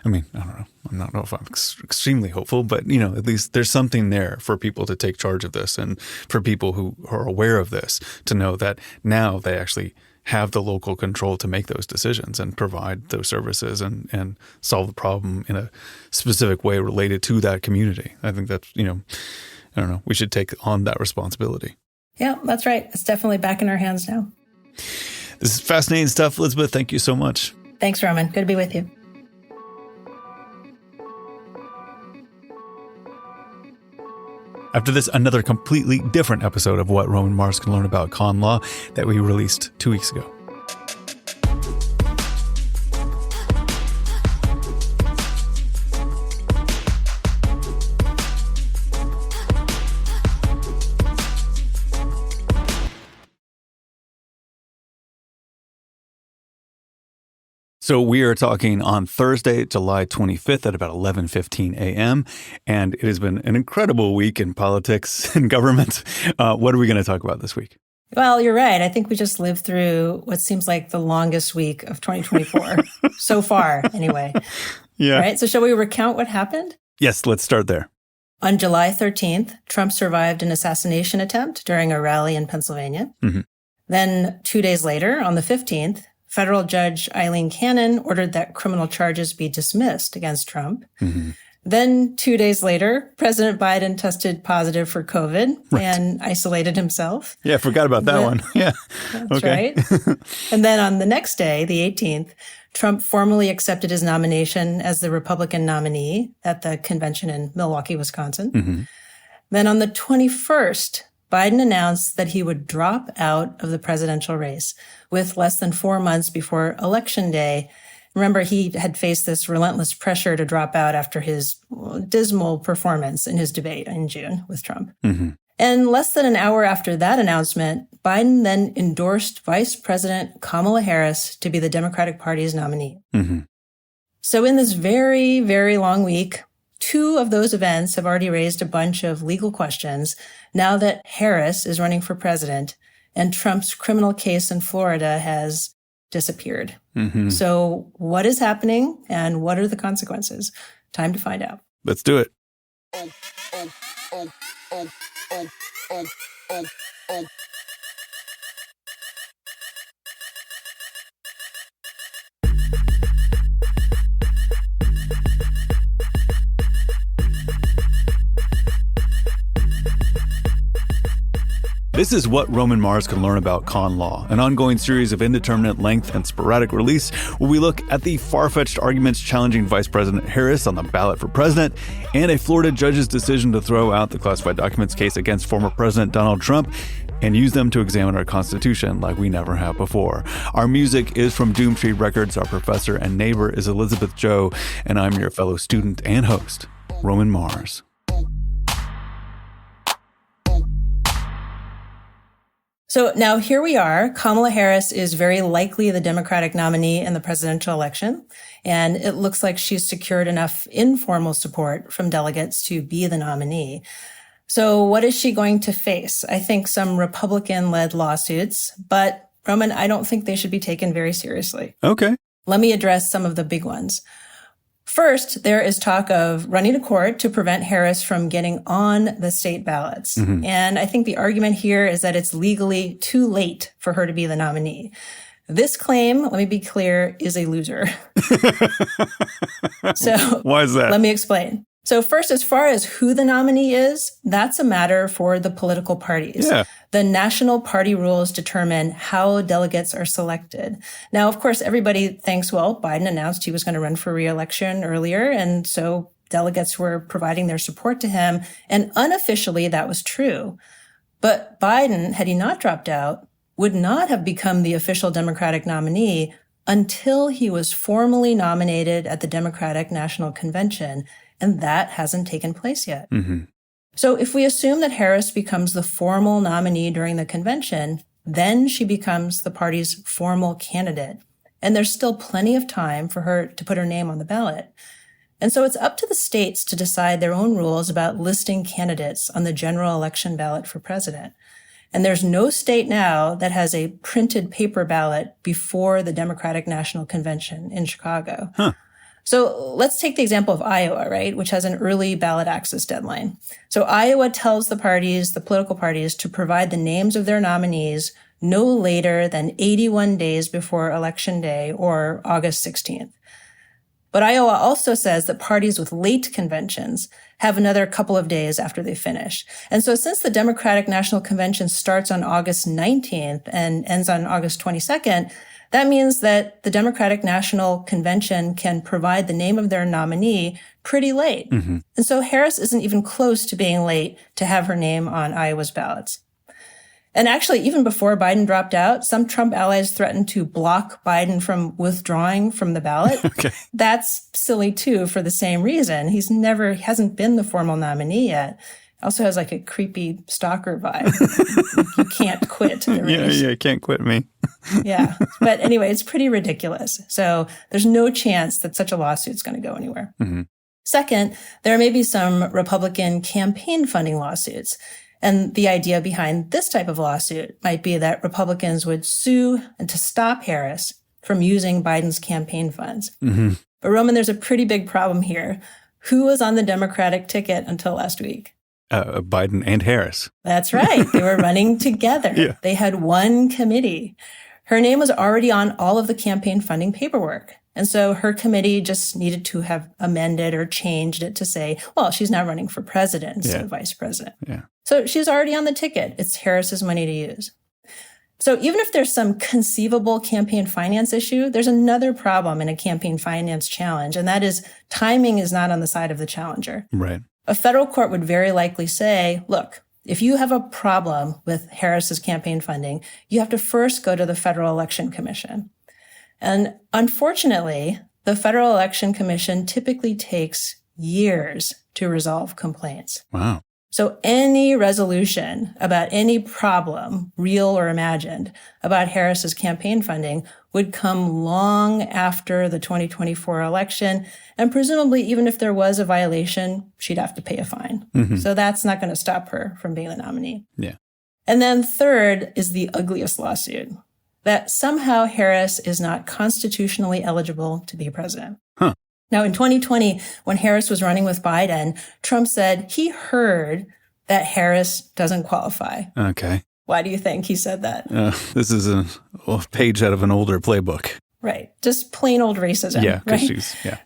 A: I mean, I don't know. I don't know if I'm extremely hopeful, but, at least there's something there for people to take charge of this and for people who are aware of this to know that now they actually have the local control to make those decisions and provide those services and solve the problem in a specific way related to that community. I think that's, I don't know, we should take on that responsibility.
G: Yeah, that's right. It's definitely back in our hands now.
A: This is fascinating stuff, Elizabeth. Thank you so much.
G: Thanks, Roman. Good to be with you.
A: After this, another completely different episode of What Roman Mars Can Learn About Con Law that we released 2 weeks ago. So we are talking on Thursday, July 25th at about 11:15 a.m. And it has been an incredible week in politics and government. What are we going to talk about this week?
G: Well, you're right. I think we just lived through what seems like the longest week of 2024 so far, anyway.
A: Yeah.
G: Right. So shall we recount what happened?
A: Yes, let's start there.
G: On July 13th, Trump survived an assassination attempt during a rally in Pennsylvania.
A: Mm-hmm.
G: Then 2 days later, on the 15th, federal judge Eileen Cannon ordered that criminal charges be dismissed against Trump. Then 2 days later, President Biden tested positive for COVID and isolated himself.
A: Yeah, I forgot about that one. Yeah.
G: That's right. And then on the next day, the 18th, Trump formally accepted his nomination as the Republican nominee at the convention in Milwaukee, Wisconsin. Then on the 21st, Biden announced that he would drop out of the presidential race with less than 4 months before Election Day. Remember, he had faced this relentless pressure to drop out after his dismal performance in his debate in June with Trump. And less than an hour after that announcement, Biden then endorsed Vice President Kamala Harris to be the Democratic Party's nominee. So in this very, very long week, 2 of those events have already raised a bunch of legal questions now that Harris is running for president and Trump's criminal case in Florida has disappeared. So what is happening and what are the consequences? Time to find out.
A: Let's do it. This is What Roman Mars Can Learn About Con Law, an ongoing series of indeterminate length and sporadic release where we look at the far-fetched arguments challenging Vice President Harris on the ballot for president and a Florida judge's decision to throw out the classified documents case against former President Donald Trump and use them to examine our Constitution like we never have before. Our music is from Doomtree Records. Our professor and neighbor is Elizabeth Joe, and I'm your fellow student and host, Roman Mars.
G: So now here we are. Kamala Harris is very likely the Democratic nominee in the presidential election, and it looks like she's secured enough informal support from delegates to be the nominee. So what is she going to face? I think some Republican-led lawsuits, but Roman, I don't think they should be taken very seriously.
A: Okay.
G: Let me address some of the big ones. First, there is talk of running to court to prevent Harris from getting on the state ballots. And I think the argument here is that it's legally too late for her to be the nominee. This claim, let me be clear, is a loser. So
A: why is that?
G: Let me explain. So first, as far as who the nominee is, that's a matter for the political parties.
A: Yeah.
G: The national party rules determine how delegates are selected. Now, of course, everybody thinks, well, Biden announced he was going to run for re-election earlier, and so delegates were providing their support to him. And unofficially, that was true. But Biden, had he not dropped out, would not have become the official Democratic nominee until he was formally nominated at the Democratic National Convention. And that hasn't taken place yet. So if we assume that Harris becomes the formal nominee during the convention, then she becomes the party's formal candidate. And there's still plenty of time for her to put her name on the ballot. And so it's up to the states to decide their own rules about listing candidates on the general election ballot for president. And there's no state now that has a printed paper ballot before the Democratic National Convention in Chicago. So let's take the example of Iowa, right, which has an early ballot access deadline. So Iowa tells the parties, the political parties, to provide the names of their nominees no later than 81 days before Election Day or August 16th. But Iowa also says that parties with late conventions have another couple of days after they finish. And so since the Democratic National Convention starts on August 19th and ends on August 22nd, that means that the Democratic National Convention can provide the name of their nominee pretty late. And so Harris isn't even close to being late to have her name on Iowa's ballots. And actually, even before Biden dropped out, some Trump allies threatened to block Biden from withdrawing from the ballot. That's silly, too, for the same reason. He hasn't been the formal nominee yet. Also has like a creepy stalker vibe. You can't quit the race.
A: Yeah, can't quit me.
G: Yeah. But anyway, it's pretty ridiculous. So there's no chance that such a lawsuit's going to go anywhere. Second, there may be some Republican campaign funding lawsuits. And the idea behind this type of lawsuit might be that Republicans would sue and to stop Harris from using Biden's campaign funds. But Roman, there's a pretty big problem here. Who was on the Democratic ticket until last week?
A: Biden and Harris.
G: That's right. They were running together.
A: Yeah.
G: They had one committee. Her name was already on all of the campaign funding paperwork. And so her committee just needed to have amended or changed it to say, well, she's now running for president instead of vice president.
A: Yeah.
G: So she's already on the ticket. It's Harris's money to use. So even if there's some conceivable campaign finance issue, there's another problem in a campaign finance challenge, and that is timing is not on the side of the challenger.
A: Right.
G: A federal court would very likely say, look, if you have a problem with Harris's campaign funding, you have to first go to the Federal Election Commission. And unfortunately, the Federal Election Commission typically takes years to resolve complaints.
A: Wow.
G: So any resolution about any problem, real or imagined, about Harris's campaign funding would come long after the 2024 election. And presumably, even if there was a violation, she'd have to pay a fine.
A: Mm-hmm.
G: So that's not going to stop her from being the nominee.
A: Yeah.
G: And then third is the ugliest lawsuit, that somehow Harris is not constitutionally eligible to be president.
A: Huh.
G: Now, in 2020, when Harris was running with Biden, Trump said he heard that Harris doesn't qualify.
A: Okay.
G: Why do you think he said that?
A: This is a page out of an older playbook.
G: Right. Just plain old racism.
A: Yeah, because
G: right?
A: she's, yeah.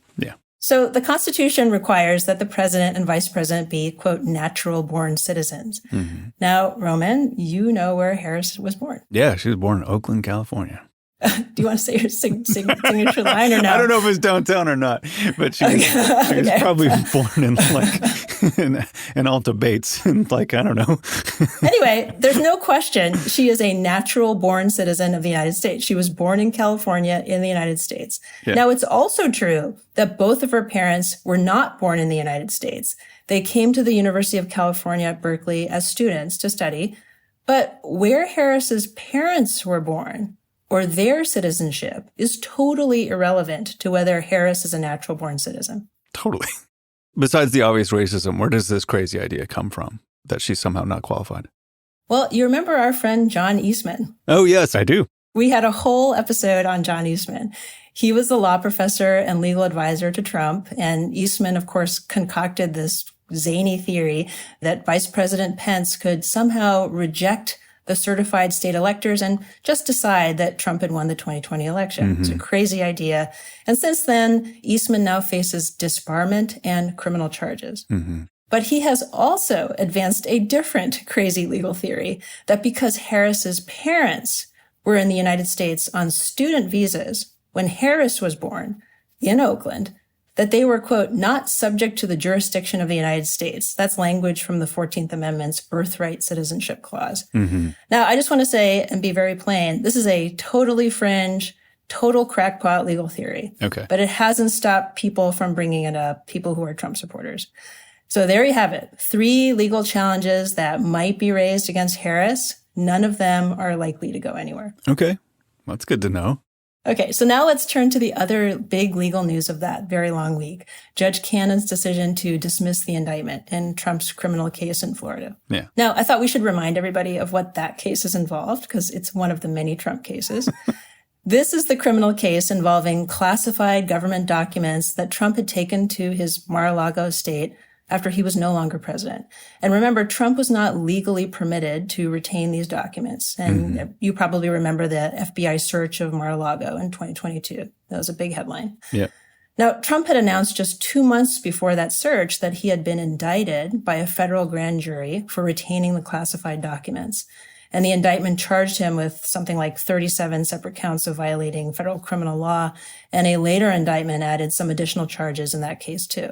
G: So the Constitution requires that the president and vice president be, quote, natural-born citizens. Mm-hmm. Now, Roman, you know where Harris was born.
A: Yeah, she was born in Oakland, California.
G: Do you want to say your signature line or no?
A: I don't know if it's downtown or not, but she was probably born in like in Alta Bates, and like, I don't know.
G: Anyway, there's no question she is a natural born citizen of the United States. She was born in California in the United States. Yeah. Now, it's also true that both of her parents were not born in the United States. They came to the University of California at Berkeley as students to study. But where Harris's parents were born, or their citizenship, is totally irrelevant to whether Harris is a natural-born citizen.
A: Totally. Besides the obvious racism, where does this crazy idea come from, that she's somehow not qualified?
G: Well, you remember our friend John Eastman?
A: Oh, yes, I do.
G: We had a whole episode on John Eastman. He was the law professor and legal advisor to Trump, and Eastman, of course, concocted this zany theory that Vice President Pence could somehow reject the certified state electors and just decide that Trump had won the 2020 election. Mm-hmm. It's a crazy idea. And since then, Eastman now faces disbarment and criminal charges. Mm-hmm. But he has also advanced a different crazy legal theory that because Harris's parents were in the United States on student visas when Harris was born in Oakland, that they were, quote, not subject to the jurisdiction of the United States. That's language from the 14th Amendment's birthright citizenship clause. Mm-hmm. Now, I just want to say and be very plain, this is a totally fringe, total crackpot legal theory.
A: Okay.
G: But it hasn't stopped people from bringing it up, people who are Trump supporters. So there you have it. 3 legal challenges that might be raised against Harris. None of them are likely to go anywhere.
A: Okay. Well, that's good to know.
G: Okay, so now let's turn to the other big legal news of that very long week. Judge Cannon's decision to dismiss the indictment in Trump's criminal case in Florida. Yeah. Now, I thought we should remind everybody of what that case is involved, because it's one of the many Trump cases. This is the criminal case involving classified government documents that Trump had taken to his Mar-a-Lago estate after he was no longer president. And remember, Trump was not legally permitted to retain these documents. And you probably remember the FBI search of Mar-a-Lago in 2022. That was a big headline. Yeah. Now, Trump had announced just 2 months before that search that he had been indicted by a federal grand jury for retaining the classified documents. And the indictment charged him with something like 37 separate counts of violating federal criminal law. And a later indictment added some additional charges in that case, too.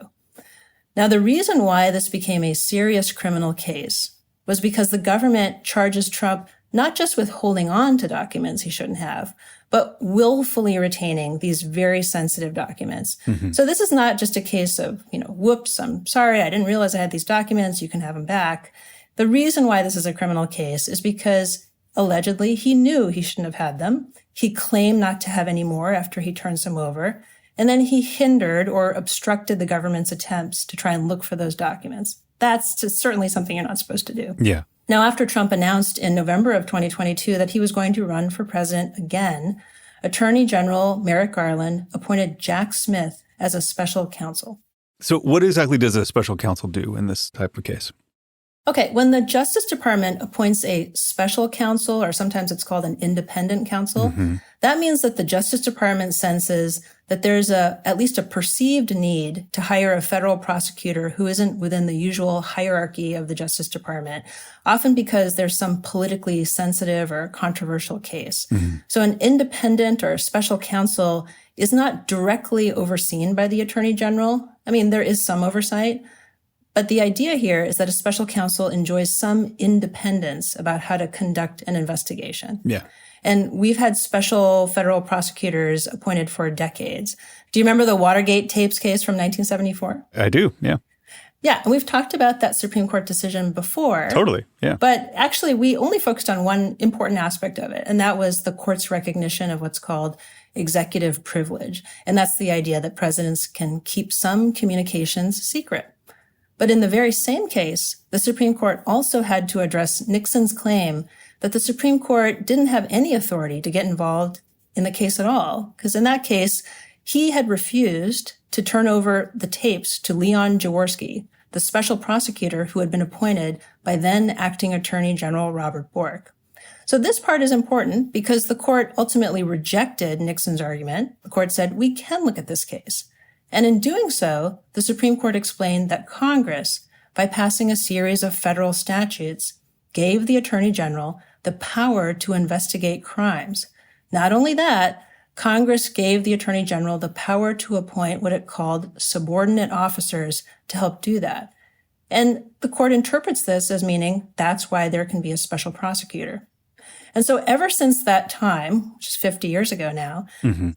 G: Now, the reason why this became a serious criminal case was because the government charges Trump not just with holding on to documents he shouldn't have, but willfully retaining these very sensitive documents. Mm-hmm. So this is not just a case of, whoops, I'm sorry, I didn't realize I had these documents, you can have them back. The reason why this is a criminal case is because allegedly he knew he shouldn't have had them. He claimed not to have any more after he turns them over. And then he hindered or obstructed the government's attempts to try and look for those documents. That's certainly something you're not supposed to do.
A: Yeah.
G: Now, after Trump announced in November of 2022 that he was going to run for president again, Attorney General Merrick Garland appointed Jack Smith as a special counsel.
A: So what exactly does a special counsel do in this type of case?
G: Okay, when the Justice Department appoints a special counsel, or sometimes it's called an independent counsel, that means that the Justice Department senses that there's at least a perceived need to hire a federal prosecutor who isn't within the usual hierarchy of the Justice Department, often because there's some politically sensitive or controversial case. So an independent or special counsel is not directly overseen by the Attorney General. I mean, there is some oversight, but the idea here is that a special counsel enjoys some independence about how to conduct an investigation.
A: Yeah.
G: And we've had special federal prosecutors appointed for decades. Do you remember the Watergate tapes case from 1974?
A: I do, yeah.
G: Yeah, and we've talked about that Supreme Court decision before.
A: Totally, yeah.
G: But actually, we only focused on one important aspect of it, and that was the court's recognition of what's called executive privilege. And that's the idea that presidents can keep some communications secret. But in the very same case, the Supreme Court also had to address Nixon's claim that the Supreme Court didn't have any authority to get involved in the case at all, because in that case, he had refused to turn over the tapes to Leon Jaworski, the special prosecutor who had been appointed by then acting Attorney General Robert Bork. So this part is important because the court ultimately rejected Nixon's argument. The court said, we can look at this case. And in doing so, the Supreme Court explained that Congress, by passing a series of federal statutes, gave the Attorney General the power to investigate crimes. Not only that, Congress gave the Attorney General the power to appoint what it called subordinate officers to help do that. And the court interprets this as meaning that's why there can be a special prosecutor. And so ever since that time, which is 50 years ago now,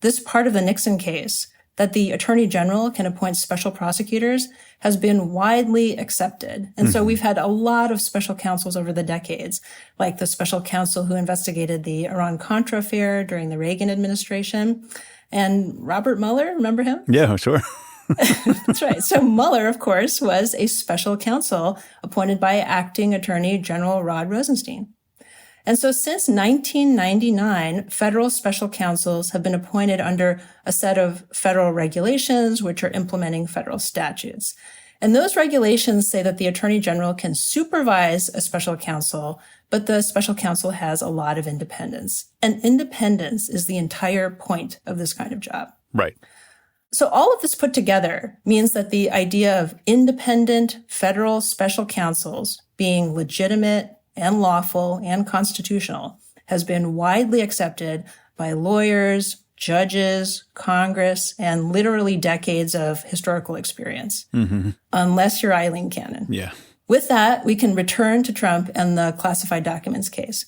G: this part of the Nixon case, that the Attorney General can appoint special prosecutors, has been widely accepted. And so we've had a lot of special counsels over the decades, like the special counsel who investigated the Iran-Contra affair during the Reagan administration. And Robert Mueller, remember him?
A: Yeah, sure.
G: That's right. So Mueller, of course, was a special counsel appointed by acting Attorney General Rod Rosenstein. And so since 1999, federal special counsels have been appointed under a set of federal regulations, which are implementing federal statutes. And those regulations say that the Attorney General can supervise a special counsel, but the special counsel has a lot of independence. And independence is the entire point of this kind of job.
A: Right.
G: So all of this put together means that the idea of independent federal special counsels being legitimate and lawful and constitutional has been widely accepted by lawyers, judges, Congress, and literally decades of historical experience. Unless you're Eileen Cannon.
A: Yeah.
G: With that, we can return to Trump and the classified documents case.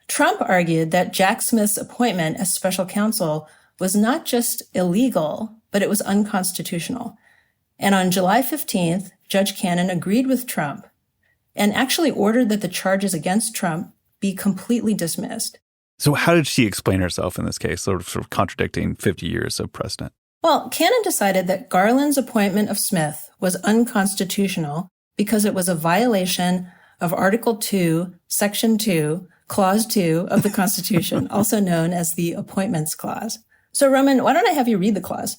G: Trump argued that Jack Smith's appointment as special counsel was not just illegal, but it was unconstitutional. And on July 15th, Judge Cannon agreed with Trump and actually ordered that the charges against Trump be completely dismissed.
A: So how did she explain herself in this case, sort of contradicting 50 years of precedent?
G: Well, Cannon decided that Garland's appointment of Smith was unconstitutional because it was a violation of Article 2, Section 2, Clause 2 of the Constitution, also known as the Appointments Clause. So, Roman, why don't I have you read the clause?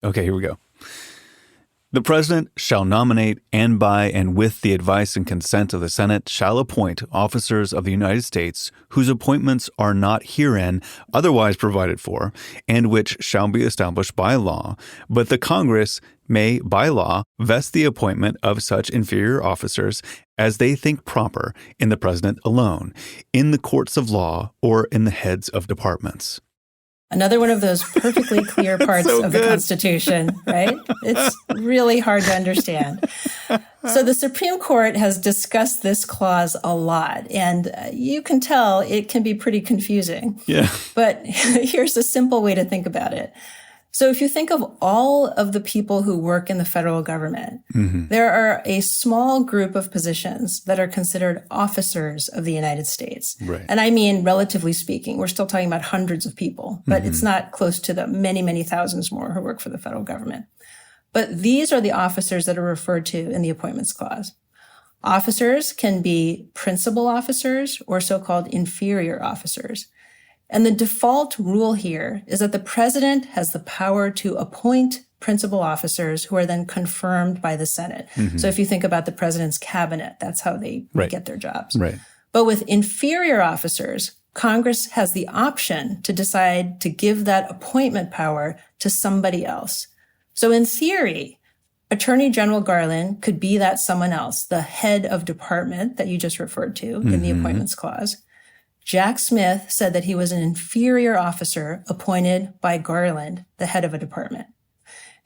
A: Okay, here we go. The president shall nominate and by and with the advice and consent of the Senate shall appoint officers of the United States whose appointments are not herein otherwise provided for and which shall be established by law, but the Congress may by law vest the appointment of such inferior officers as they think proper in the president alone, in the courts of law, or in the heads of departments.
G: Another one of those perfectly clear parts of the Constitution, right? It's really hard to understand. So the Supreme Court has discussed this clause a lot, and you can tell it can be pretty confusing.
A: Yeah.
G: But here's a simple way to think about it. So if you think of all of the people who work in the federal government, there are a small group of positions that are considered officers of the United States.
A: Right.
G: And I mean, relatively speaking, we're still talking about hundreds of people, but it's not close to the many, many thousands more who work for the federal government. But these are the officers that are referred to in the Appointments Clause. Officers can be principal officers or so-called inferior officers. And the default rule here is that the president has the power to appoint principal officers who are then confirmed by the Senate. So if you think about the president's cabinet, that's how they get their jobs.
A: Right.
G: But with inferior officers, Congress has the option to decide to give that appointment power to somebody else. So in theory, Attorney General Garland could be that someone else, the head of department that you just referred to in the Appointments Clause. Jack Smith said that he was an inferior officer appointed by Garland, the head of a department.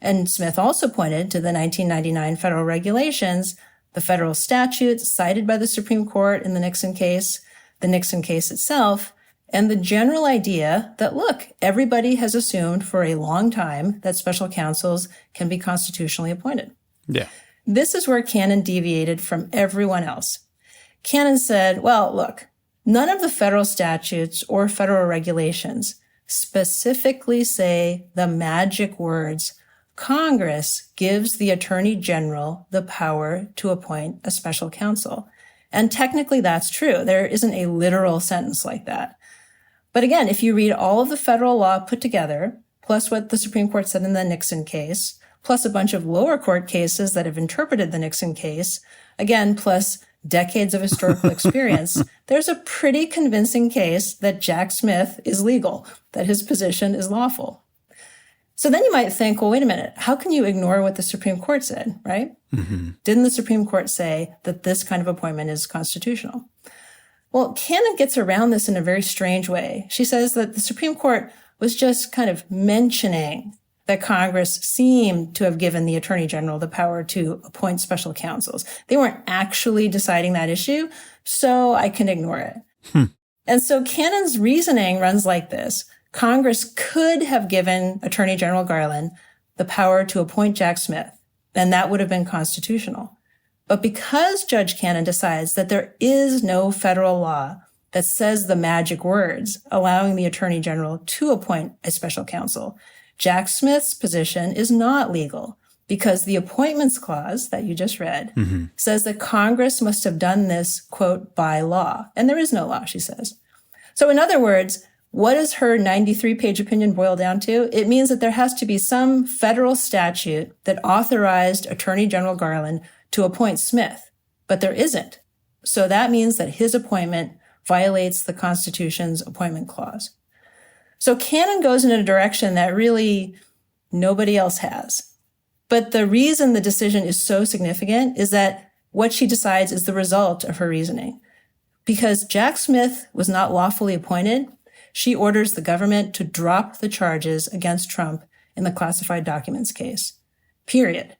G: And Smith also pointed to the 1999 federal regulations, the federal statutes cited by the Supreme Court in the Nixon case itself, and the general idea that, look, everybody has assumed for a long time that special counsels can be constitutionally appointed.
A: Yeah.
G: This is where Cannon deviated from everyone else. Cannon said, well, look, none of the federal statutes or federal regulations specifically say the magic words, Congress gives the Attorney General the power to appoint a special counsel. And technically that's true. There isn't a literal sentence like that. But again, if you read all of the federal law put together, plus what the Supreme Court said in the Nixon case, plus a bunch of lower court cases that have interpreted the Nixon case, again, plus decades of historical experience, there's a pretty convincing case that Jack Smith is legal, that his position is lawful. So then you might think, well, wait a minute, how can you ignore what the Supreme Court said, right? Didn't the Supreme Court say that this kind of appointment is constitutional? Well, Cannon gets around this in a very strange way. She says that the Supreme Court was just kind of mentioning that Congress seemed to have given the Attorney General the power to appoint special counsels. They weren't actually deciding that issue, so I can ignore it. And so Cannon's reasoning runs like this. Congress could have given Attorney General Garland the power to appoint Jack Smith, and that would have been constitutional. But because Judge Cannon decides that there is no federal law that says the magic words allowing the Attorney General to appoint a special counsel, Jack Smith's position is not legal because the Appointments Clause that you just read says that Congress must have done this, quote, by law. And there is no law, she says. So in other words, what does her 93-page opinion boil down to? It means that there has to be some federal statute that authorized Attorney General Garland to appoint Smith, but there isn't. So that means that his appointment violates the Constitution's Appointment Clause. So Cannon goes in a direction that really nobody else has. But the reason the decision is so significant is that what she decides is the result of her reasoning. Because Jack Smith was not lawfully appointed, she orders the government to drop the charges against Trump in the classified documents case. Period.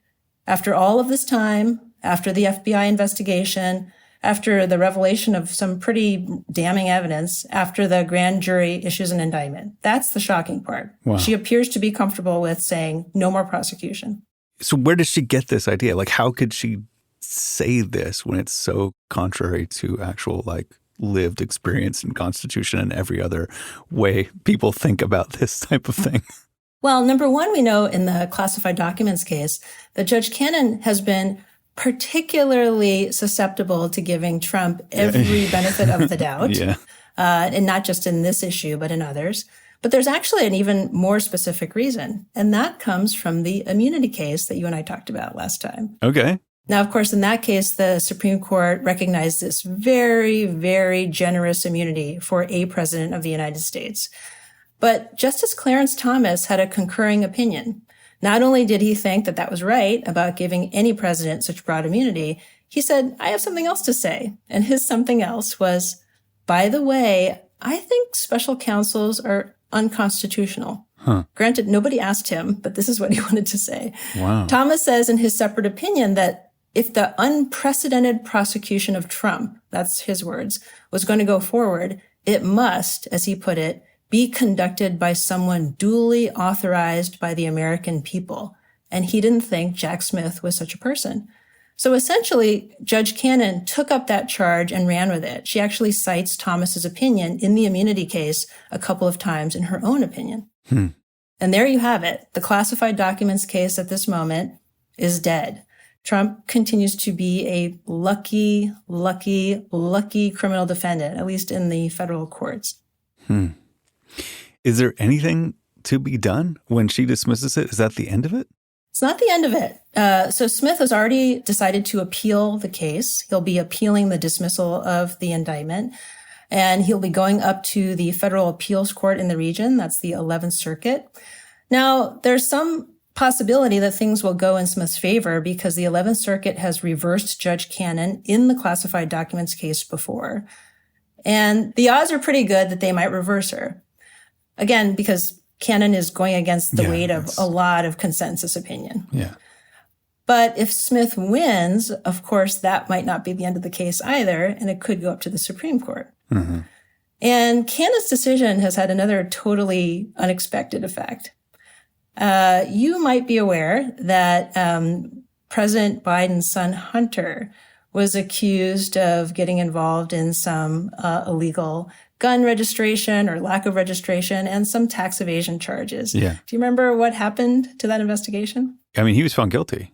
G: After all of this time, after the FBI investigation, after the revelation of some pretty damning evidence, after the grand jury issues an indictment. That's the shocking part.
A: Wow.
G: She appears to be comfortable with saying no more prosecution.
A: So where does she get this idea? Like, how could she say this when it's so contrary to actual, like, lived experience and Constitution and every other way people think about this type of thing?
G: Well, number one, we know in the classified documents case that Judge Cannon has been particularly susceptible to giving Trump every benefit of the doubt. And not just in this issue, but in others. But there's actually an even more specific reason, and that comes from the immunity case that you and I talked about last time.
A: Okay.
G: Now, of course, in that case, the Supreme Court recognized this very, very generous immunity for a president of the United States. But Justice Clarence Thomas had a concurring opinion. Not only did he think that that was right about giving any president such broad immunity, he said, I have something else to say. And his something else was, by the way, I think special counsels are unconstitutional. Granted, nobody asked him, but this is what he wanted to say.
A: Wow.
G: Thomas says in his separate opinion that if the unprecedented prosecution of Trump, that's his words, was going to go forward, it must, as he put it, be conducted by someone duly authorized by the American people. And he didn't think Jack Smith was such a person. So essentially, Judge Cannon took up that charge and ran with it. She actually cites Thomas's opinion in the immunity case a couple of times in her own opinion. And there you have it. The classified documents case at this moment is dead. Trump continues to be a lucky criminal defendant, at least in the federal courts.
A: Is there anything to be done when she dismisses it? Is that the end of it?
G: It's not the end of it. So Smith has already decided to appeal the case. He'll be appealing the dismissal of the indictment, and he'll be going up to the federal appeals court in the region. That's the 11th Circuit. Now, there's some possibility that things will go in Smith's favor because the 11th Circuit has reversed Judge Cannon in the classified documents case before. And the odds are pretty good that they might reverse her. Again, because Cannon is going against the weight of a lot of consensus opinion.
A: Yeah.
G: But if Smith wins, of course, that might not be the end of the case either, and it could go up to the Supreme Court. Mm-hmm. And Cannon's decision has had another totally unexpected effect. You might be aware that President Biden's son, Hunter, was accused of getting involved in some illegal gun registration or lack of registration and some tax evasion charges.
A: Yeah.
G: Do you remember what happened to that investigation?
A: I mean, he was found guilty.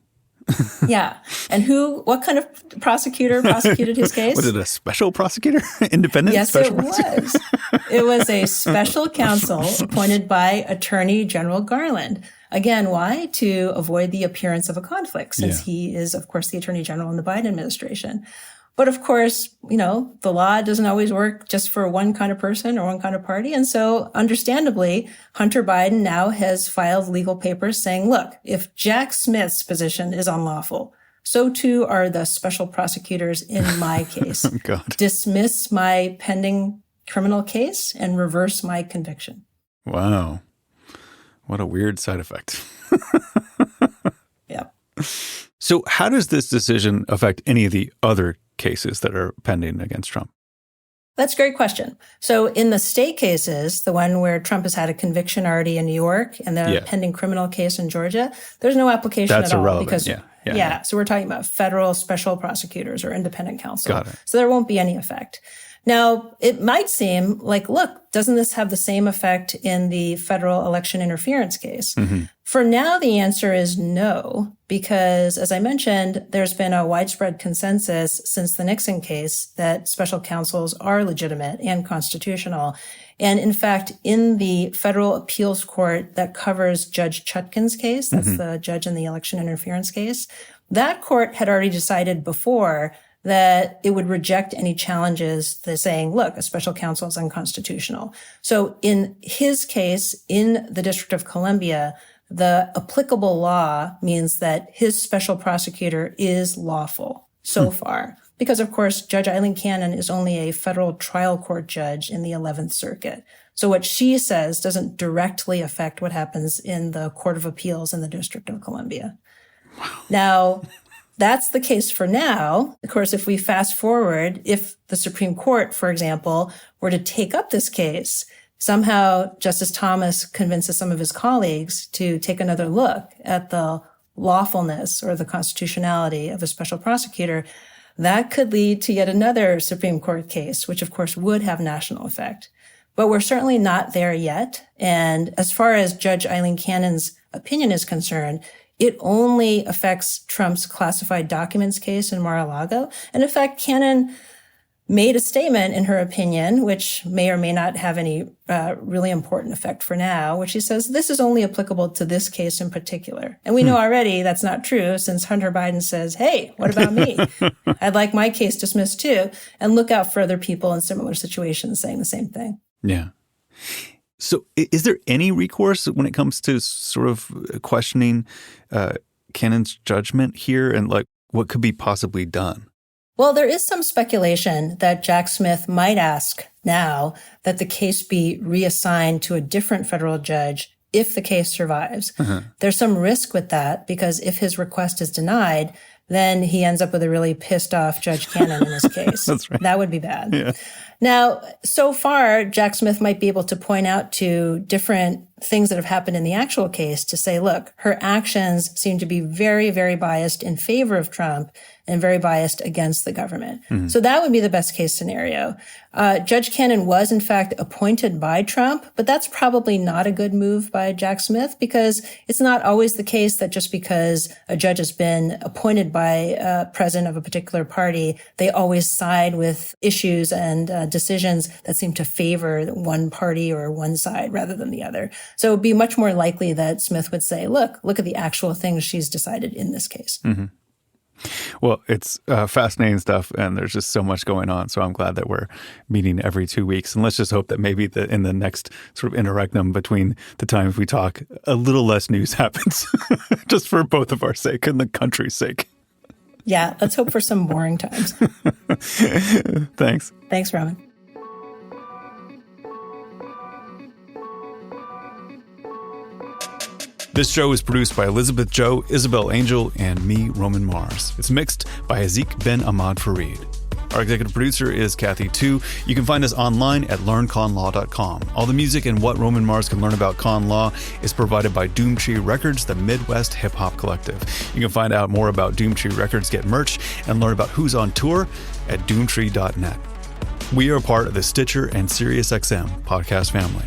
G: Yeah. And what kind of prosecutor prosecuted his case?
A: Was it a special prosecutor? Independent
G: yes,
A: special
G: it was. It was a special counsel appointed by Attorney General Garland. Again, why? To avoid the appearance of a conflict, since he is, of course, the Attorney General in the Biden administration. But of course, the law doesn't always work just for one kind of person or one kind of party. And so understandably, Hunter Biden now has filed legal papers saying, look, if Jack Smith's position is unlawful, so too are the special prosecutors in my case.
A: Oh, God.
G: Dismiss my pending criminal case and reverse my conviction.
A: Wow. What a weird side effect.
G: Yep.
A: So how does this decision affect any of the other cases that are pending against Trump?
G: That's a great question. So in the state cases, the one where Trump has had a conviction already in New York and the pending criminal case in Georgia, there's no application
A: That's
G: at all.
A: irrelevant.
G: Because, so we're talking about federal special prosecutors or independent counsel.
A: Got it.
G: So there won't be any effect. Now, it might seem like, look, doesn't this have the same effect in the federal election interference case? Mm-hmm. For now, the answer is no, because as I mentioned, there's been a widespread consensus since the Nixon case that special counsels are legitimate and constitutional. And in fact, in the federal appeals court that covers Judge Chutkan's case, that's the judge in the election interference case, that court had already decided before that it would reject any challenges to saying, look, a special counsel is unconstitutional. So in his case, in the District of Columbia, the applicable law means that his special prosecutor is lawful so far. Because, of course, Judge Eileen Cannon is only a federal trial court judge in the 11th Circuit. So what she says doesn't directly affect what happens in the Court of Appeals in the District of Columbia. Wow. Now, that's the case for now. Of course, if we fast forward, if the Supreme Court, for example, were to take up this case, somehow Justice Thomas convinces some of his colleagues to take another look at the lawfulness or the constitutionality of a special prosecutor, that could lead to yet another Supreme Court case, which of course would have national effect. But we're certainly not there yet. And as far as Judge Eileen Cannon's opinion is concerned, it only affects Trump's classified documents case in Mar-a-Lago. And in fact, Cannon made a statement in her opinion, which may or may not have any really important effect for now, which she says, this is only applicable to this case in particular. And we know already that's not true, since Hunter Biden says, hey, what about me? I'd like my case dismissed too. And look out for other people in similar situations saying the same thing.
A: Yeah. So is there any recourse when it comes to sort of questioning Cannon's judgment here, and like what could be possibly done?
G: Well, there is some speculation that Jack Smith might ask now that the case be reassigned to a different federal judge if the case survives. There's some risk with that, because if his request is denied, then he ends up with a really pissed off Judge Cannon in his case.
A: That's right.
G: That would be bad.
A: Yeah.
G: Now, so far, Jack Smith might be able to point out to different things that have happened in the actual case to say, look, her actions seem to be very, very biased in favor of Trump and very biased against the government. So that would be the best case scenario. Judge Cannon was, in fact, appointed by Trump, but that's probably not a good move by Jack Smith, because it's not always the case that just because a judge has been appointed by a president of a particular party, they always side with issues and decisions that seem to favor one party or one side rather than the other. So it would be much more likely that Smith would say, look at the actual things she's decided in this case.
A: Mm-hmm. Well, it's fascinating stuff, and there's just so much going on. So I'm glad that we're meeting every 2 weeks. And let's just hope that maybe in the next sort of interregnum between the times we talk, a little less news happens, just for both of our sake and the country's sake.
G: Yeah, let's hope for some boring times.
A: Thanks.
G: Thanks, Roman.
A: This show is produced by Elizabeth Joe, Isabel Angel, and me, Roman Mars. It's mixed by Azik Ben Ahmad Farid. Our executive producer is Kathy Tu. You can find us online at learnconlaw.com. All the music and what Roman Mars can learn about con law is provided by Doomtree Records, the Midwest hip hop collective. You can find out more about Doomtree Records, get merch, and learn about who's on tour at doomtree.net. We are part of the Stitcher and SiriusXM podcast family.